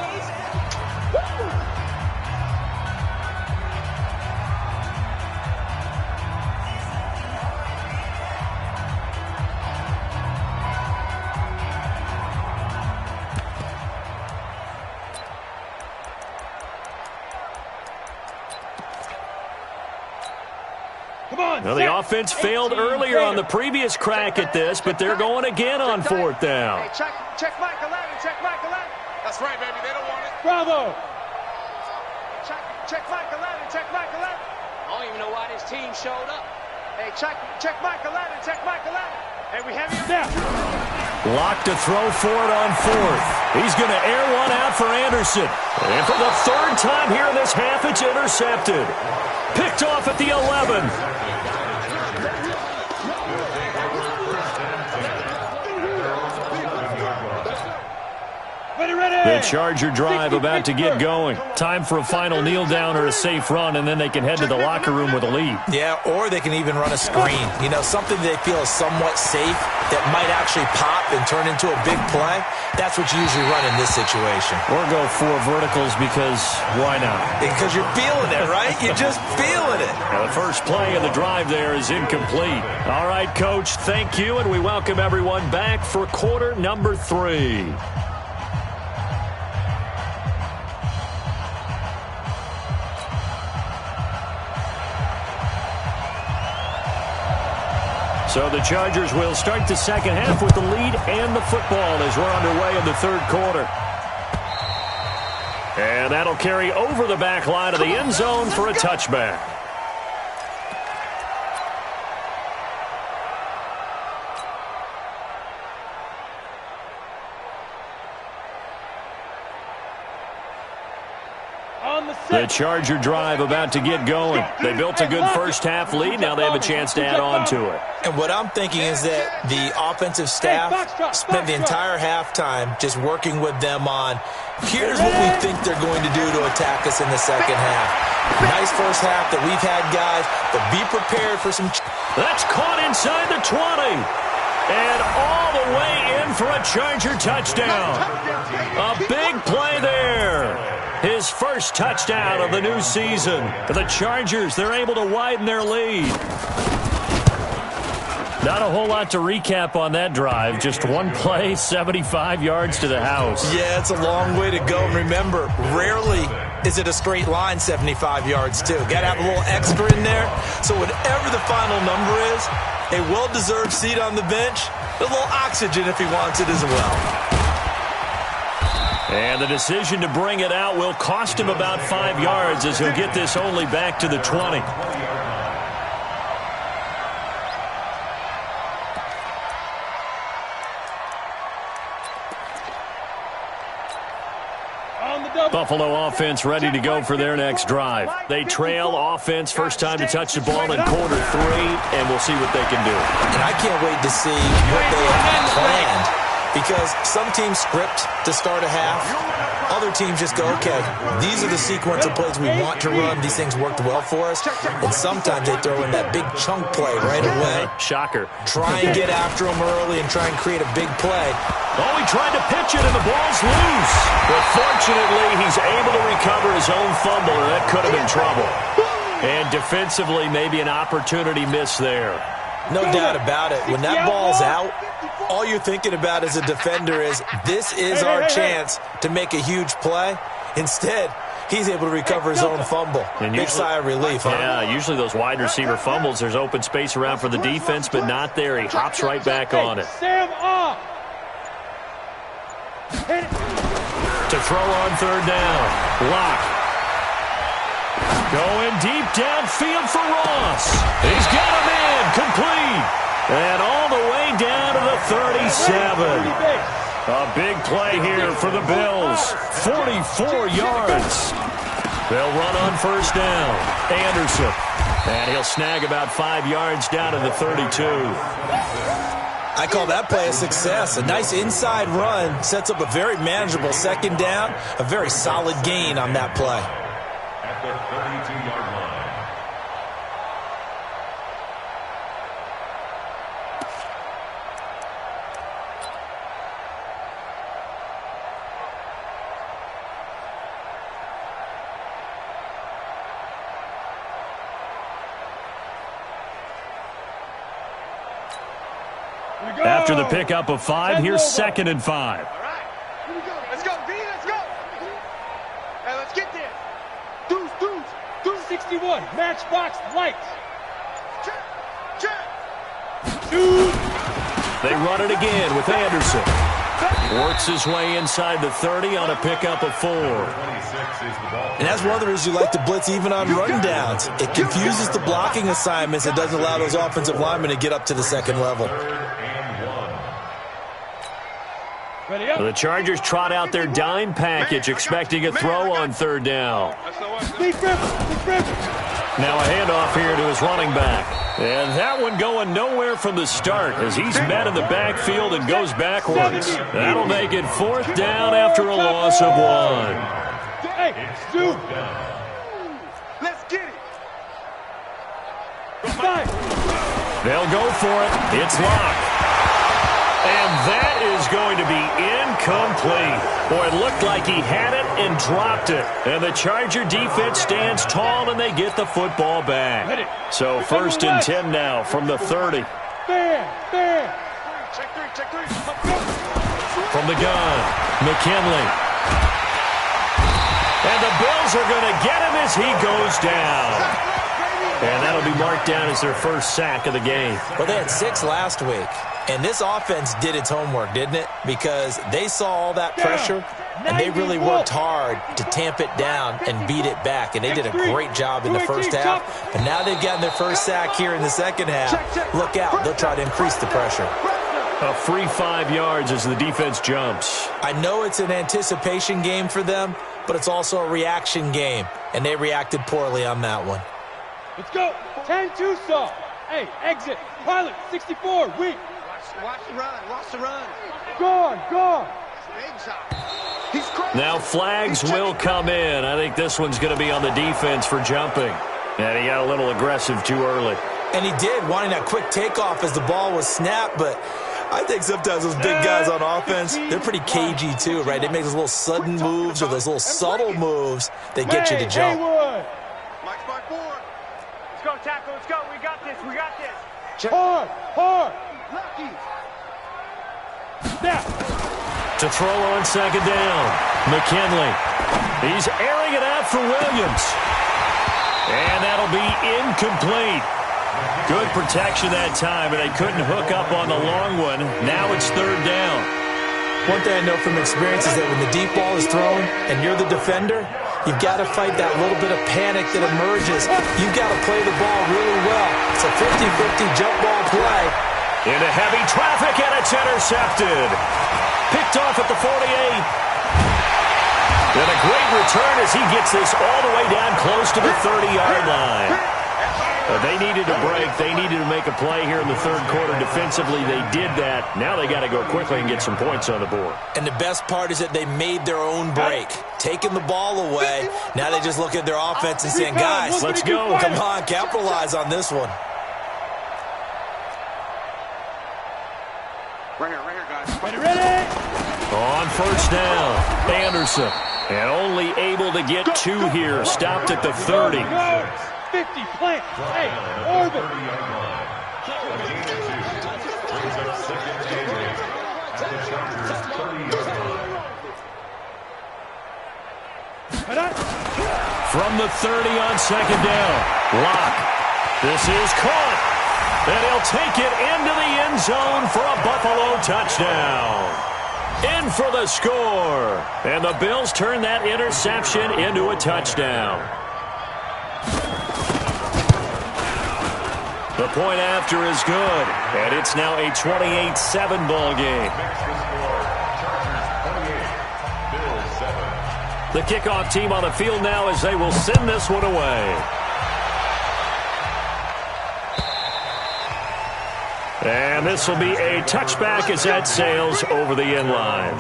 [SPEAKER 2] Well, the offense failed earlier on the previous crack at this, but they're going again on 4th down.
[SPEAKER 6] Hey, check Mike 11, check Mike 11. That's right, baby. They don't want it.
[SPEAKER 4] Bravo.
[SPEAKER 6] Check Mike 11, check Mike 11.
[SPEAKER 7] I don't even know why this team showed up.
[SPEAKER 6] Hey, check Mike 11, check Mike 11. Hey, we have you now.
[SPEAKER 2] Lock to throw for it on fourth. He's going to air one out for Anderson. And for the third time here in this half, it's intercepted. Picked off at the 11. The Charger drive about to get going. Time for a final kneel down or a safe run, and then they can head to the locker room with a lead.
[SPEAKER 5] Yeah, or they can even run a screen. You know, something they feel is somewhat safe that might actually pop and turn into a big play. That's what you usually run in this situation.
[SPEAKER 2] Or go 4 verticals because why not?
[SPEAKER 5] Because you're feeling it, right? You're just feeling it.
[SPEAKER 2] Now the first play of the drive there is incomplete. All right, Coach, thank you, and we welcome everyone back for quarter number 3. So the Chargers will start the second half with the lead and the football as we're underway in the third quarter. And that'll carry over the back line of the end zone for a touchback. The Charger drive about to get going. They built a good first half lead. Now they have a chance to add on to it.
[SPEAKER 5] And what I'm thinking is that the offensive staff spent the entire halftime just working with them on, here's what we think they're going to do to attack us in the second half. Nice first half that we've had, guys, but be prepared for some...
[SPEAKER 2] That's caught inside the 20. And all the way in for a Charger touchdown. A big play there. His first touchdown of the new season. The Chargers, they're able to widen their lead. Not a whole lot to recap on that drive. Just one play, 75 yards to the house.
[SPEAKER 5] Yeah, it's a long way to go. And remember, rarely is it a straight line 75 yards, too. Got to have a little extra in there. So whatever the final number is, a well-deserved seat on the bench, a little oxygen if he wants it as well.
[SPEAKER 2] And the decision to bring it out will cost him about 5 yards as he'll get this only back to the 20. Buffalo offense ready to go for their next drive. They trail offense first time to touch the ball in quarter 3, and we'll see what they can do.
[SPEAKER 5] And I can't wait to see what they have planned. Because some teams script to start a half. Other teams just go, okay, these are the sequence of plays we want to run. These things worked well for us. And sometimes they throw in that big chunk play right away.
[SPEAKER 2] Shocker.
[SPEAKER 5] Try and get after them early and try and create a big play.
[SPEAKER 2] Oh, he tried to pitch it, and the ball's loose. But fortunately, he's able to recover his own fumble, and that could have been trouble. And defensively, maybe an opportunity miss there.
[SPEAKER 5] No doubt about it. When that ball's out, all you're thinking about as a defender is, this is our chance to make a huge play. Instead, he's able to recover his own fumble. And big sigh of relief, huh?
[SPEAKER 2] Yeah, usually those wide receiver fumbles, there's open space around for the defense, but not there. He hops right back on it. To throw on third down. Lock. Going deep downfield for Ross. He's got him in. Complete. And all the way down to the 37. A big play here for the Bills. 44 yards. They'll run on first down. Anderson. And he'll snag about 5 yards down to the 32.
[SPEAKER 5] I call that play a success. A nice inside run sets up a very manageable second down. A very solid gain on that play.
[SPEAKER 7] At the 32-yard line.
[SPEAKER 2] After the pickup of 5, here's 2nd and 5.
[SPEAKER 6] All right. Here we go. Let's go, B. Let's go. Hey, let's get there. Deuce.
[SPEAKER 4] 61. Matchbox lights.
[SPEAKER 6] Check.
[SPEAKER 2] They run it again with Anderson. Works his way inside the 30 on a pickup of 4.
[SPEAKER 5] And that's one of the reasons you like to blitz even on run downs. It confuses the blocking assignments. It doesn't allow those offensive linemen to get up to the second level.
[SPEAKER 2] The Chargers trot out their dime package, expecting a throw on third down. Now a handoff here to his running back. And that one going nowhere from the start as he's met in the backfield and goes backwards. That'll make it fourth down after a loss of 1.
[SPEAKER 4] Hey, dude.
[SPEAKER 6] Let's get it.
[SPEAKER 2] They'll go for it. It's locked. And that is going to be incomplete. Boy, it looked like he had it and dropped it. And the Charger defense stands tall and they get the football back. So first and 10 now from the 30. From the gun, McKinley. And the Bills are going to get him as he goes down. And that'll be marked down as their first sack of the game.
[SPEAKER 5] Well, they had 6 last week. And this offense did its homework, didn't it? Because they saw all that pressure, and they really worked hard to tamp it down and beat it back. And they did a great job in the first half. But now they've gotten their first sack here in the second half. Look out. They'll try to increase the pressure.
[SPEAKER 2] A free 5 yards as the defense jumps.
[SPEAKER 5] I know it's an anticipation game for them, but it's also a reaction game. And they reacted poorly on that one.
[SPEAKER 4] Let's go. 10-2 saw. Hey, exit. Pilot, 64, weak.
[SPEAKER 6] Watch the run. Watch the run.
[SPEAKER 4] Gone.
[SPEAKER 2] Now flags will come in. I think this one's going to be on the defense for jumping. And he got a little aggressive too early.
[SPEAKER 5] And he did, wanting that quick takeoff as the ball was snapped, but I think sometimes those big guys on offense, they're pretty cagey too, right? They make those little sudden moves or those little subtle moves that get you to jump.
[SPEAKER 6] Mike's by 4. Let's go, tackle. Let's go. We got this.
[SPEAKER 4] Hard.
[SPEAKER 6] Lucky.
[SPEAKER 4] Now.
[SPEAKER 2] To throw on second down, McKinley. He's airing it out for Williams. And that'll be incomplete. Good protection that time, and they couldn't hook up on the long one. Now it's third down.
[SPEAKER 5] One thing I know from experience is that when the deep ball is thrown and you're the defender, you've got to fight that little bit of panic that emerges. You've got to play the ball really well. It's a 50-50 jump ball play.
[SPEAKER 2] Into heavy traffic, and it's intercepted. Picked off at the 48. And a great return as he gets this all the way down close to the 30-yard line. They needed a break. They needed to make a play here in the third quarter. Defensively, they did that. Now they got to go quickly and get some points on the board.
[SPEAKER 5] And the best part is that they made their own break. Taking the ball away. Now they just look at their offense and saying, guys,
[SPEAKER 2] let's go.
[SPEAKER 5] Come on, capitalize on this one.
[SPEAKER 6] Right here, guys.
[SPEAKER 4] Ready.
[SPEAKER 2] On first down, Anderson. And only able to get 2 here. Stopped at the 30.
[SPEAKER 4] 50, plant. Hey, orbit.
[SPEAKER 2] From the 30 on second down. Lock. This is caught. And he'll take it into the end zone for a Buffalo touchdown. In for the score. And the Bills turn that interception into a touchdown. The point after is good. And it's now a 28-7 ball game. The kickoff team on the field now as they will send this one away. And this will be a touchback as that sails over the end line.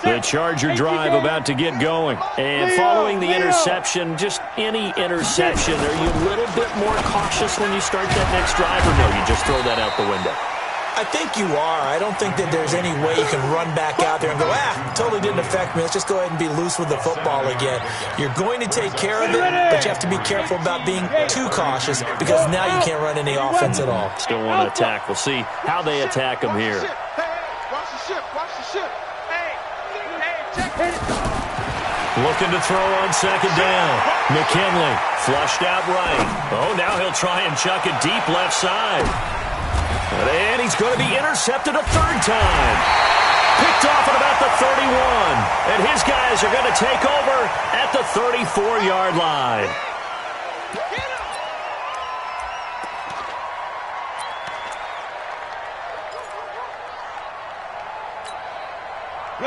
[SPEAKER 2] The Charger drive about to get going. And following the interception, just any interception, are you a little bit more cautious when you start that next drive, or no, you just throw that out the window?
[SPEAKER 5] I think you are. I don't think that there's any way you can run back out there and go, totally didn't affect me. Let's just go ahead and be loose with the football again. You're going to take care of it, but you have to be careful about being too cautious because now you can't run any offense at all.
[SPEAKER 2] Still want to attack. We'll see how they attack them here.
[SPEAKER 6] Watch the ship. Watch the ship. Hey, check it.
[SPEAKER 2] Looking to throw on second down. McKinley flushed out right. Oh, now he'll try and chuck it deep left side. And he's going to be intercepted a third time. Picked off at about the 31. And his guys are going to take over at the 34-yard line.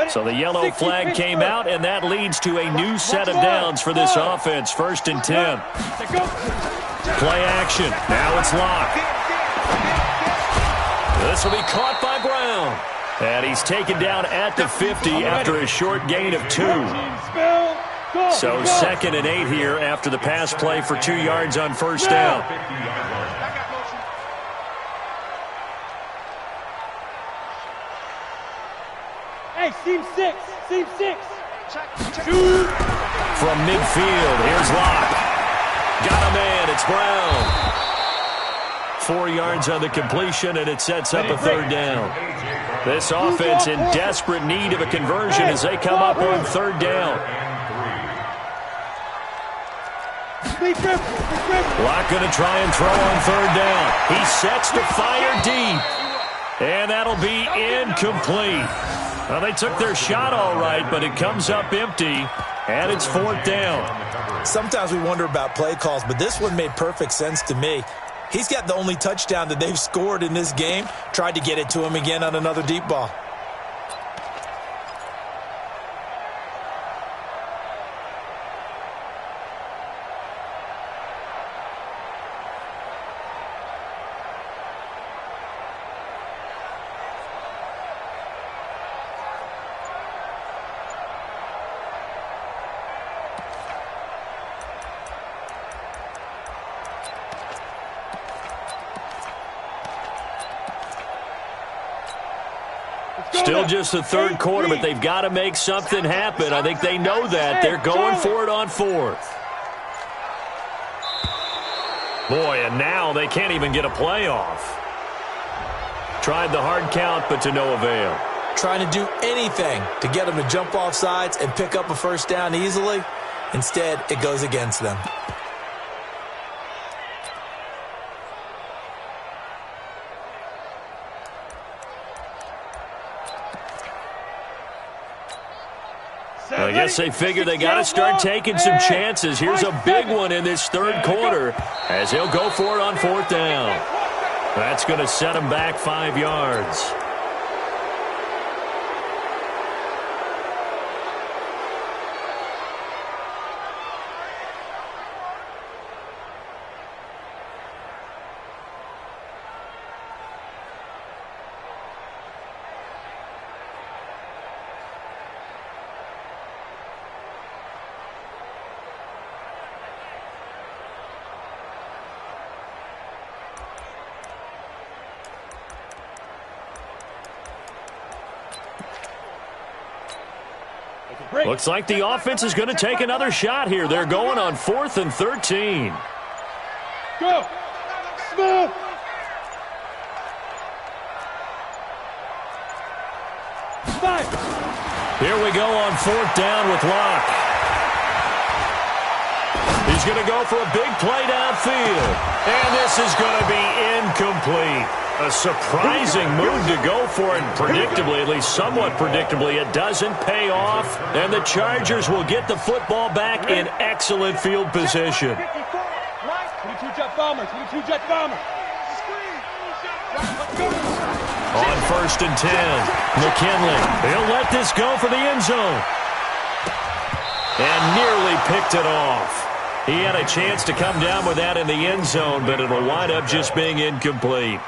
[SPEAKER 2] So the yellow flag came out, and that leads to a new set of downs for this offense. 1st and 10. Play action. Now it's locked. This will be caught by Brown. And he's taken down at the 50 after a short gain of 2. So 2nd and 8 here after the pass play for 2 yards on 1st down.
[SPEAKER 4] Hey, seam 6. Seam 6.
[SPEAKER 2] From midfield, here's Locke. Got a man, it's Brown. 4 yards on the completion, and it sets up a 3rd down. This offense in desperate need of a conversion as they come up on 3rd down. Locke going to try and throw on 3rd down. He sets to fire deep. And that'll be incomplete. Well, they took their shot all right, but it comes up empty, and it's 4th down.
[SPEAKER 5] Sometimes we wonder about play calls, but this one made perfect sense to me. He's got the only touchdown that they've scored in this game. Tried to get it to him again on another deep ball.
[SPEAKER 2] Still just the 3rd quarter, but they've got to make something happen. I think they know that. They're going for it on 4th. Boy, and now they can't even get a playoff. Tried the hard count, but to no avail.
[SPEAKER 5] Trying to do anything to get them to jump off sides and pick up a 1st down easily. Instead, it goes against them.
[SPEAKER 2] I guess they figure they got to start taking some chances. Here's a big one in this 3rd quarter as he'll go for it on 4th down. That's going to set him back 5 yards. Looks like the offense is going to take another shot here. They're going on 4th and 13.
[SPEAKER 4] Go. Smooth.
[SPEAKER 2] Here we go on 4th down with Locke. He's going to go for a big play downfield. And this is going to be incomplete. A surprising move to go for it, and predictably, at least somewhat predictably, it doesn't pay off, and the Chargers will get the football back in excellent field position.
[SPEAKER 4] 22-jet bomber, 22-jet bomber.
[SPEAKER 2] On 1st and 10, McKinley, he'll let this go for the end zone. And nearly picked it off. He had a chance to come down with that in the end zone, but it'll wind up just being incomplete.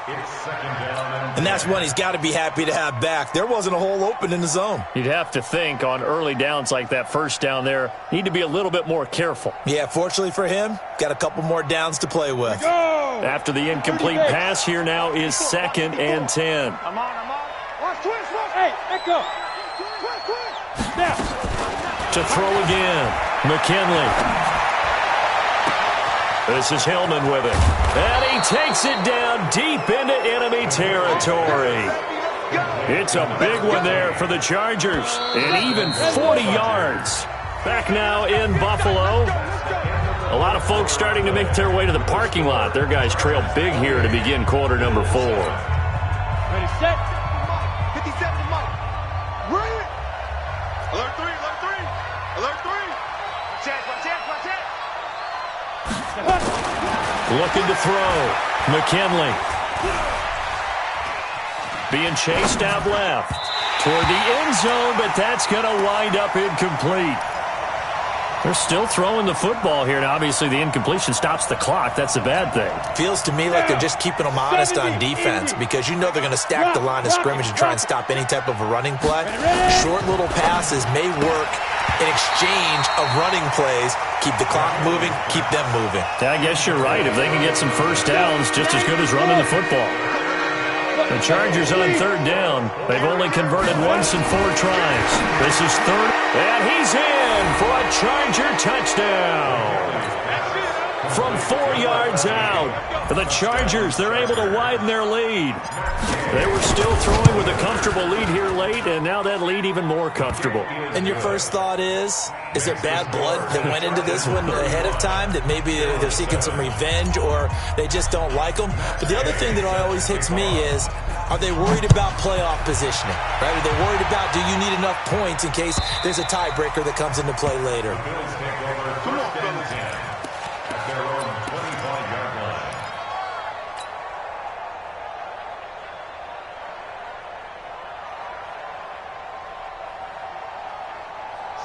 [SPEAKER 5] And that's one he's got to be happy to have back. There wasn't a hole open in the zone.
[SPEAKER 2] You'd have to think on early downs like that 1st down there, need to be a little bit more careful.
[SPEAKER 5] Yeah, fortunately for him, got a couple more downs to play with.
[SPEAKER 2] After the incomplete pass, here now is 2nd and 10.
[SPEAKER 6] I'm on. Watch twist.
[SPEAKER 4] Hey, echo.
[SPEAKER 6] Twist.
[SPEAKER 4] Now.
[SPEAKER 2] To throw again, McKinley. This is Hillman with it. And he takes it down deep into enemy territory. It's a big one there for the Chargers. And even 40 yards. Back now in Buffalo. A lot of folks starting to make their way to the parking lot. Their guys trail big here to begin quarter number 4.
[SPEAKER 4] Ready, set.
[SPEAKER 6] 57 to Mike. Bring it. Alert 3. Alert 3. Watch it.
[SPEAKER 2] Looking to throw. McKinley. Being chased out left. toward the end zone, but that's going to wind up incomplete. They're still throwing the football here, and obviously the incompletion stops the clock. That's a bad thing.
[SPEAKER 5] Feels to me like they're just keeping them honest on defense because you know they're going to stack the line of scrimmage and try and stop any type of a running play. Short little passes may work in exchange of running plays. Keep the clock moving, keep them moving.
[SPEAKER 2] Yeah, I guess you're right. If they can get some first downs, just as good as running the football. The Chargers on third down. They've only converted once in 4 tries. This is third, and he's in for a Charger touchdown. From 4 yards out, the Chargers, they're able to widen their lead. They were still throwing with a comfortable lead here late, and now that lead even more comfortable.
[SPEAKER 5] And your first thought is there bad blood that went into this one ahead of time, that maybe they're seeking some revenge or they just don't like them? But the other thing that always hits me is, are they worried about playoff positioning? Right? Are they worried about, do you need enough points in case there's a tiebreaker that comes into play later?
[SPEAKER 6] Come on, fellas.
[SPEAKER 7] At their own 25-yard line.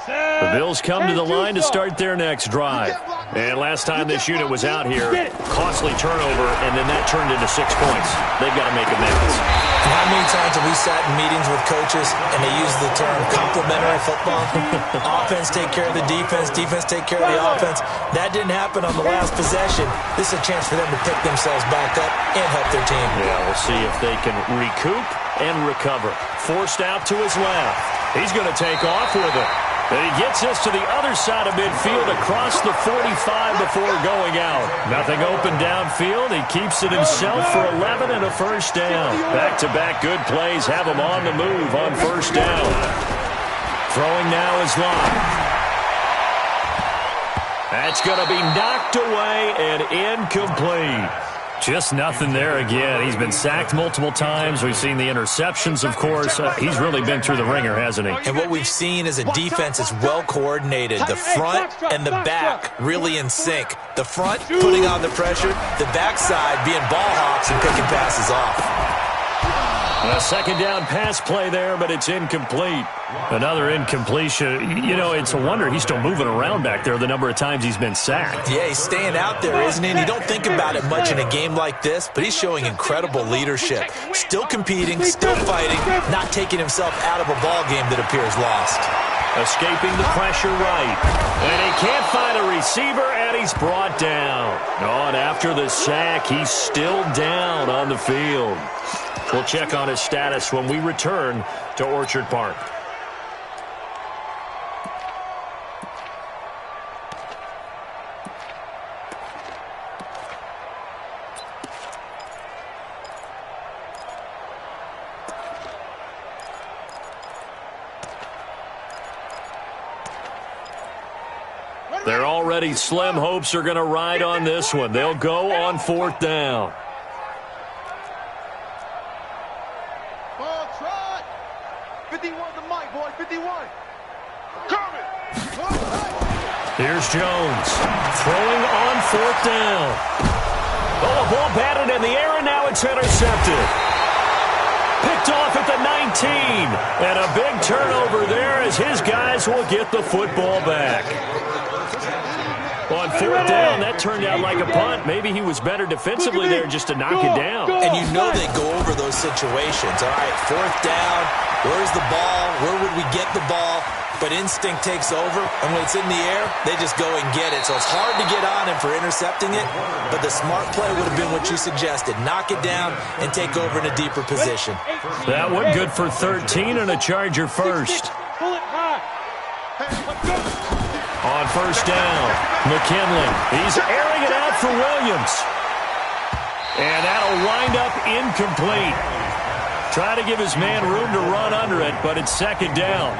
[SPEAKER 2] The Bills come to the line to start their next drive. And last time this unit was out here, costly turnover, and then that turned into 6 points. They've got to make amends.
[SPEAKER 5] And how many times have we sat in meetings with coaches and they use the term complementary football? Offense take care of the defense, defense take care of the offense. That didn't happen on the last possession. This is a chance for them to pick themselves back up and help their team.
[SPEAKER 2] Yeah, we'll see if they can recoup and recover. Forced out to his left. He's going to take off with it. And he gets us to the other side of midfield across the 45 before going out. Nothing open downfield. He keeps it himself for 11 and a first down. Back-to-back good plays have him on the move on first down. Throwing now is Locke. That's going to be knocked away and incomplete. Just nothing there again. He's been sacked multiple times. We've seen the interceptions, of course. He's really been through the ringer, hasn't he?
[SPEAKER 5] And what we've seen is a defense that's well-coordinated. The front and the back really in sync. The front putting on the pressure, the backside being ball hawks and picking passes off.
[SPEAKER 2] A second down pass play there, but it's incomplete. Another incompletion. You know, it's a wonder he's still moving around back there the number of times he's been sacked.
[SPEAKER 5] Yeah, he's staying out there, isn't he? And you don't think about it much in a game like this, but he's showing incredible leadership. Still competing, still fighting, not taking himself out of a ball game that appears lost.
[SPEAKER 2] Escaping the pressure right. And he can't find a receiver, and he's brought down. Oh, and after the sack, he's still down on the field. We'll check on his status when we return to Orchard Park. Their already slim hopes are going to ride on this one. They'll go on fourth down.
[SPEAKER 6] Ball trot. 51 the mic, boy. 51. Coming.
[SPEAKER 2] Here's Jones throwing on fourth down. Oh, a ball batted in the air, and now it's intercepted. Picked off at the 19. And a big turnover there as his guys will get the football back. On fourth down, that turned out like a punt. Maybe he was better defensively there just to knock it down.
[SPEAKER 5] And you know they go over those situations. All right, fourth down, where's the ball? Where would we get the ball? But instinct takes over, and when it's in the air, they just go and get it. So it's hard to get on him for intercepting it, but the smart play would have been what you suggested. Knock it down and take over in a deeper position.
[SPEAKER 2] That one good for 13 and a Charger first. On first down, McKinley. He's airing it out for Williams. And that'll wind up incomplete. Try to give his man room to run under it, but it's second down.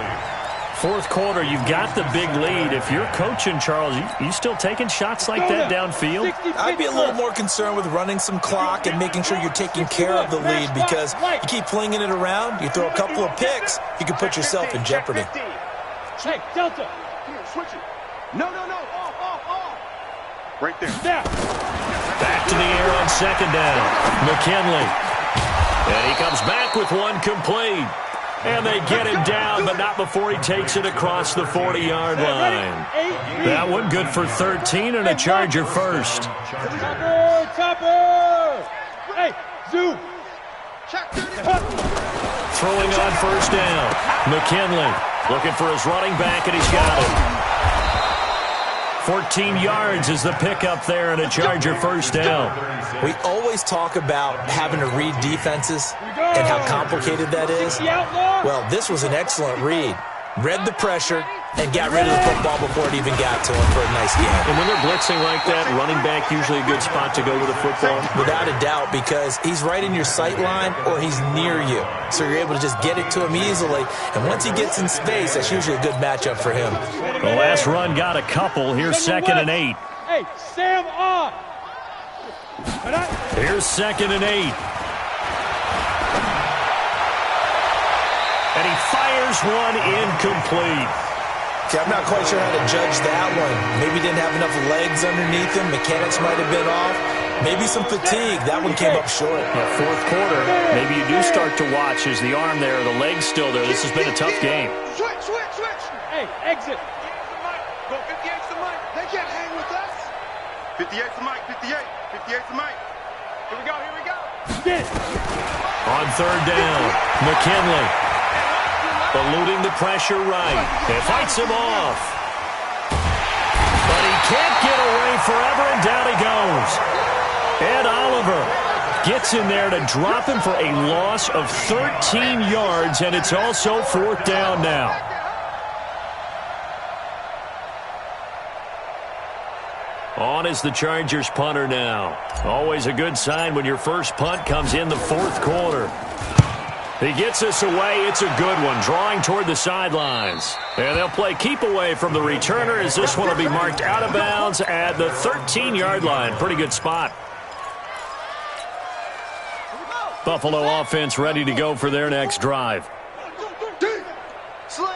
[SPEAKER 2] Fourth quarter, you've got the big lead. If you're coaching, Charles, you still taking shots like that downfield?
[SPEAKER 5] I'd be a little more concerned with running some clock and making sure you're taking care of the lead, because you keep flinging it around, you throw a couple of picks, you can put yourself in jeopardy.
[SPEAKER 4] Hey, Delta.
[SPEAKER 6] Here, switch it. No. Off. Right there.
[SPEAKER 2] Back to the air on second down. McKinley. And he comes back with one complete. And they get him down, but not before he takes it across the 40-yard line. That one good for 13 and a Charger first.
[SPEAKER 4] Topper! Hey, Zoo!
[SPEAKER 2] Throwing on first down. McKinley looking for his running back, and he's got it. 14 yards is the pickup there, and a Charger first down.
[SPEAKER 5] We always talk about having to read defenses and how complicated that is. Well, this was an excellent read. Read the pressure and got rid of the football before it even got to him for a nice game.
[SPEAKER 2] And when they're blitzing like that, running back usually a good spot to go with the football?
[SPEAKER 5] Without a doubt, because he's right in your sight line or he's near you. So you're able to just get it to him easily. And once he gets in space, that's usually a good matchup for him.
[SPEAKER 2] The last run got a couple. Here's 2nd and 8.
[SPEAKER 4] Hey, Sam on!
[SPEAKER 2] Here's 2nd and 8. And he fires one incomplete.
[SPEAKER 5] Okay, I'm not quite sure how to judge that one. Maybe didn't have enough legs underneath him. Mechanics might have been off. Maybe some fatigue. That one came up short.
[SPEAKER 2] Yeah, fourth quarter, maybe you do start to watch. Is the arm there, the leg's still there? This has been a tough game.
[SPEAKER 6] Switch.
[SPEAKER 4] Hey, exit.
[SPEAKER 6] Go 58's the mic. They can't hang with us. 58's the mic. 58's the mic. Here we go.
[SPEAKER 2] On third down, McKinley eluding the pressure right. It fights him off. But he can't get away forever, and down he goes. Ed Oliver gets in there to drop him for a loss of 13 yards, and it's also 4th down now. On is the Chargers punter now. Always a good sign when your first punt comes in the 4th quarter. He gets this away. It's a good one, drawing toward the sidelines. And they'll play keep away from the returner as this one will be marked out of bounds at the 13-yard line. Pretty good spot. Buffalo offense ready to go for their next drive.
[SPEAKER 6] Slam.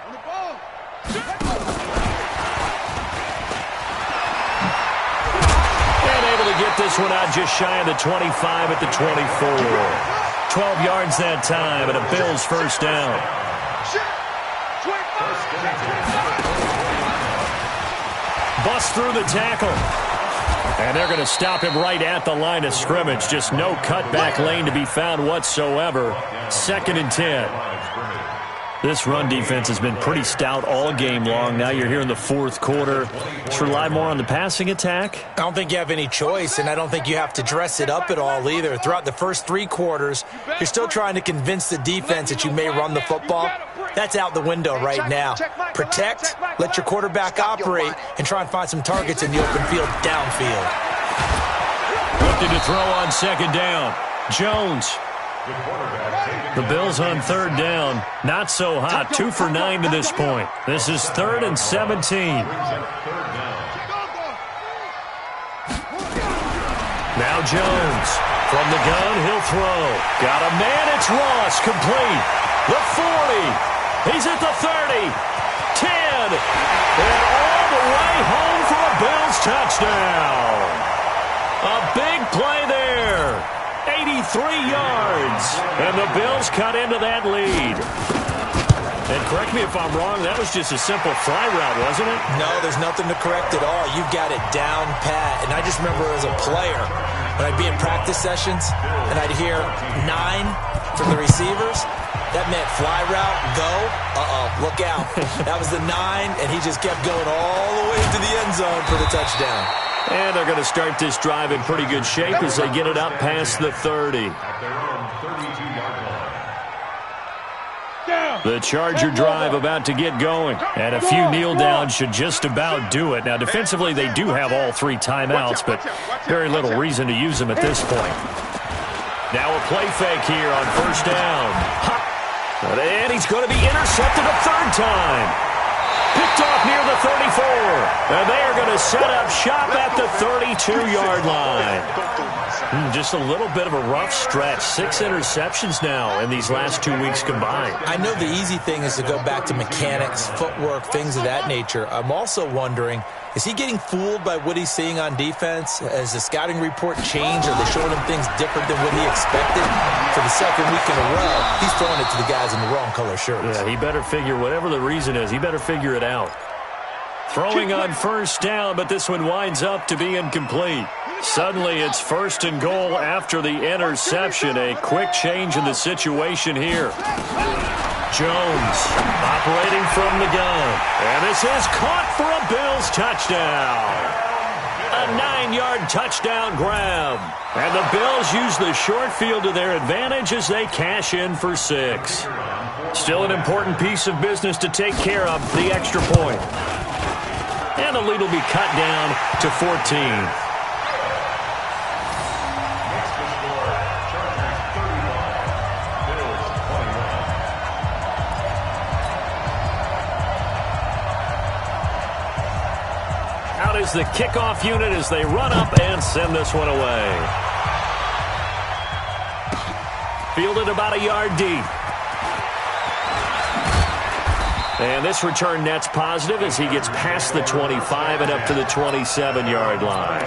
[SPEAKER 6] On the ball.
[SPEAKER 2] And able to get this one out just shy of the 25 at the 24. 12 yards that time, and a Bills first down. Bust through the tackle. And they're going to stop him right at the line of scrimmage. Just no cutback lane to be found whatsoever. 2nd and 10. This run defense has been pretty stout all game long. Now you're here in the 4th quarter. Just rely more on the passing attack?
[SPEAKER 5] I don't think you have any choice, and I don't think you have to dress it up at all either. Throughout the first 3 quarters, you're still trying to convince the defense that you may run the football. That's out the window right now. Protect, let your quarterback operate, and try and find some targets in the open field downfield.
[SPEAKER 2] Looking to throw on 2nd down. Jones. The Bills on 3rd down. Not so hot. 2 for 9 to this point. This is 3rd and 17. Now Jones. From the gun, he'll throw. Got a man. It's Ross. Complete. The 40. He's at the 30. 10. And all the way home for a Bills touchdown. A big play there. 83 yards. And the Bills cut into that lead. And correct me if I'm wrong, that was just a simple fly route, wasn't it?
[SPEAKER 5] No, there's nothing to correct at all. You've got it down pat. And I just remember as a player, when I'd be in practice sessions, and I'd hear 9 from the receivers, that meant fly route, go, look out. That was the 9, and he just kept going all the way to the end zone for the touchdown.
[SPEAKER 2] And they're going to start this drive in pretty good shape as they get it up past the 30. The Charger drive about to get going. And a few kneel downs should just about do it. Now, defensively, they do have all 3 timeouts, but very little reason to use them at this point. Now a play fake here on first down. And he's going to be intercepted a 3rd time. Picked off near the 34. And they are going to set up shop at the 32-yard line. Just a little bit of a rough stretch. 6 interceptions now in these last 2 weeks combined.
[SPEAKER 5] I know the easy thing is to go back to mechanics, footwork, things of that nature. I'm also wondering, is he getting fooled by what he's seeing on defense? Has the scouting report changed? Are they showing him things different than what he expected? For the second week in a row, he's throwing it to the guys in the wrong color shirts.
[SPEAKER 2] Yeah, he better figure, whatever the reason is, he better figure it out. Throwing on first down, but this one winds up to be incomplete. Suddenly, it's 1st and goal after the interception. A quick change in the situation here. Jones operating from the gun. And this is caught for a Bills touchdown. A 9-yard touchdown grab. And the Bills use the short field to their advantage as they cash in for 6. Still an important piece of business to take care of, the extra point. And the lead will be cut down to 14. Out is the kickoff unit as they run up and send this one away. Fielded about a yard deep. And this return net's positive as he gets past the 25 and up to the 27-yard line.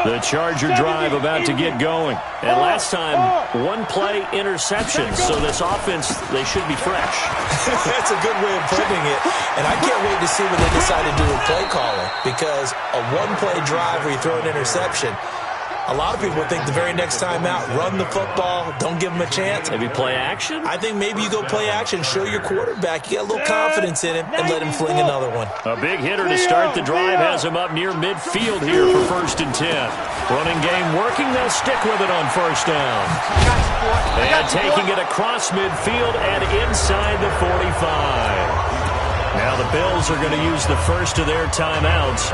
[SPEAKER 2] The Charger drive about to get going. And last time, 1-play interception. So this offense, they should be fresh.
[SPEAKER 5] That's a good way of putting it. And I can't wait to see what they decide to do with play calling. Because a 1-play drive where you throw an interception, a lot of people think the very next time out, run the football, don't give them a chance.
[SPEAKER 2] Maybe play action?
[SPEAKER 5] I think maybe you go play action, show your quarterback, you get a little confidence in him, and let him fling another one.
[SPEAKER 2] A big hitter to start the drive has him up near midfield here for 1st and 10. Running game working, they'll stick with it on 1st down. And taking it across midfield and inside the 45. Now the Bills are going to use the first of their timeouts,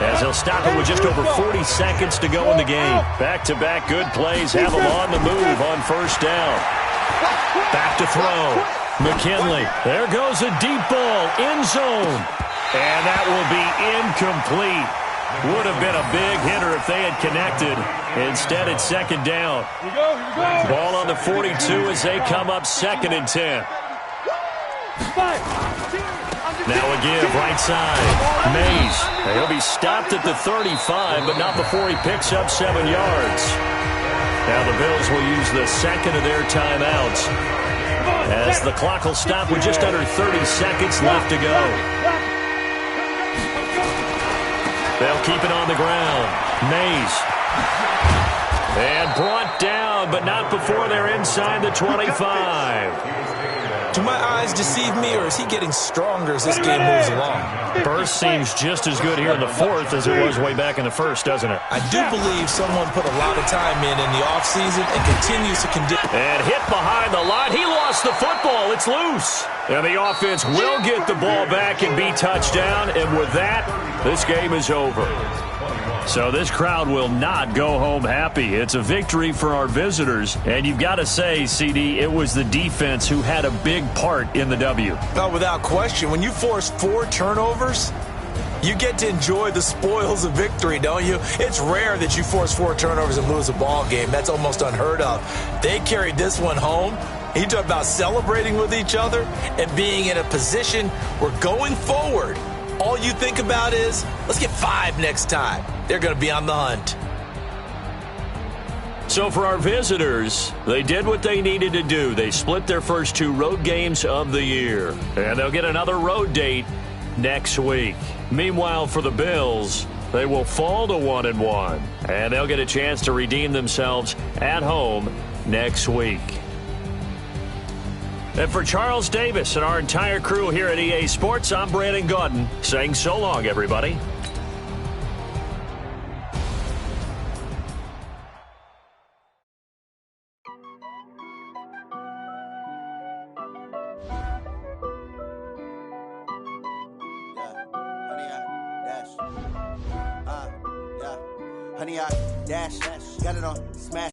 [SPEAKER 2] as he'll stop it with just over 40 seconds to go in the game. Back-to-back good plays have him on the move on 1st down. Back to throw. McKinley. There goes a deep ball. End zone. And that will be incomplete. Would have been a big hitter if they had connected. Instead, it's 2nd down. Ball on the 42 as they come up 2nd and 10. Now a give, right side. Mays. He'll be stopped at the 35, but not before he picks up 7 yards. Now the Bills will use the second of their timeouts, as the clock will stop with just under 30 seconds left to go. They'll keep it on the ground. Mays. And brought down, but not before they're inside the 25.
[SPEAKER 5] Do my eyes deceive me, or is he getting stronger as this game moves along?
[SPEAKER 2] Burst seems just as good here in the 4th as it was way back in the 1st, doesn't it?
[SPEAKER 5] I do believe someone put a lot of time in the offseason and continues to
[SPEAKER 2] And hit behind the line. He lost the football. It's loose. And the offense will get the ball back and be touchdown. And with that, this game is over. So this crowd will not go home happy. It's a victory for our visitors. And you've got to say, CD, it was the defense who had a big part in the W.
[SPEAKER 5] Oh, without question. When you force 4 turnovers, you get to enjoy the spoils of victory, don't you? It's rare that you force 4 turnovers and lose a ball game. That's almost unheard of. They carried this one home. You talk about celebrating with each other and being in a position where going forward, all you think about is, let's get 5 next time. They're going to be on the hunt.
[SPEAKER 2] So for our visitors, they did what they needed to do. They split their first 2 road games of the year. And they'll get another road date next week. Meanwhile, for the Bills, they will fall to 1-1. And they'll get a chance to redeem themselves at home next week. And for Charles Davis and our entire crew here at EA Sports, I'm Brandon Gaudin saying so long, everybody.
[SPEAKER 8] Honey, I dash, got it on smash.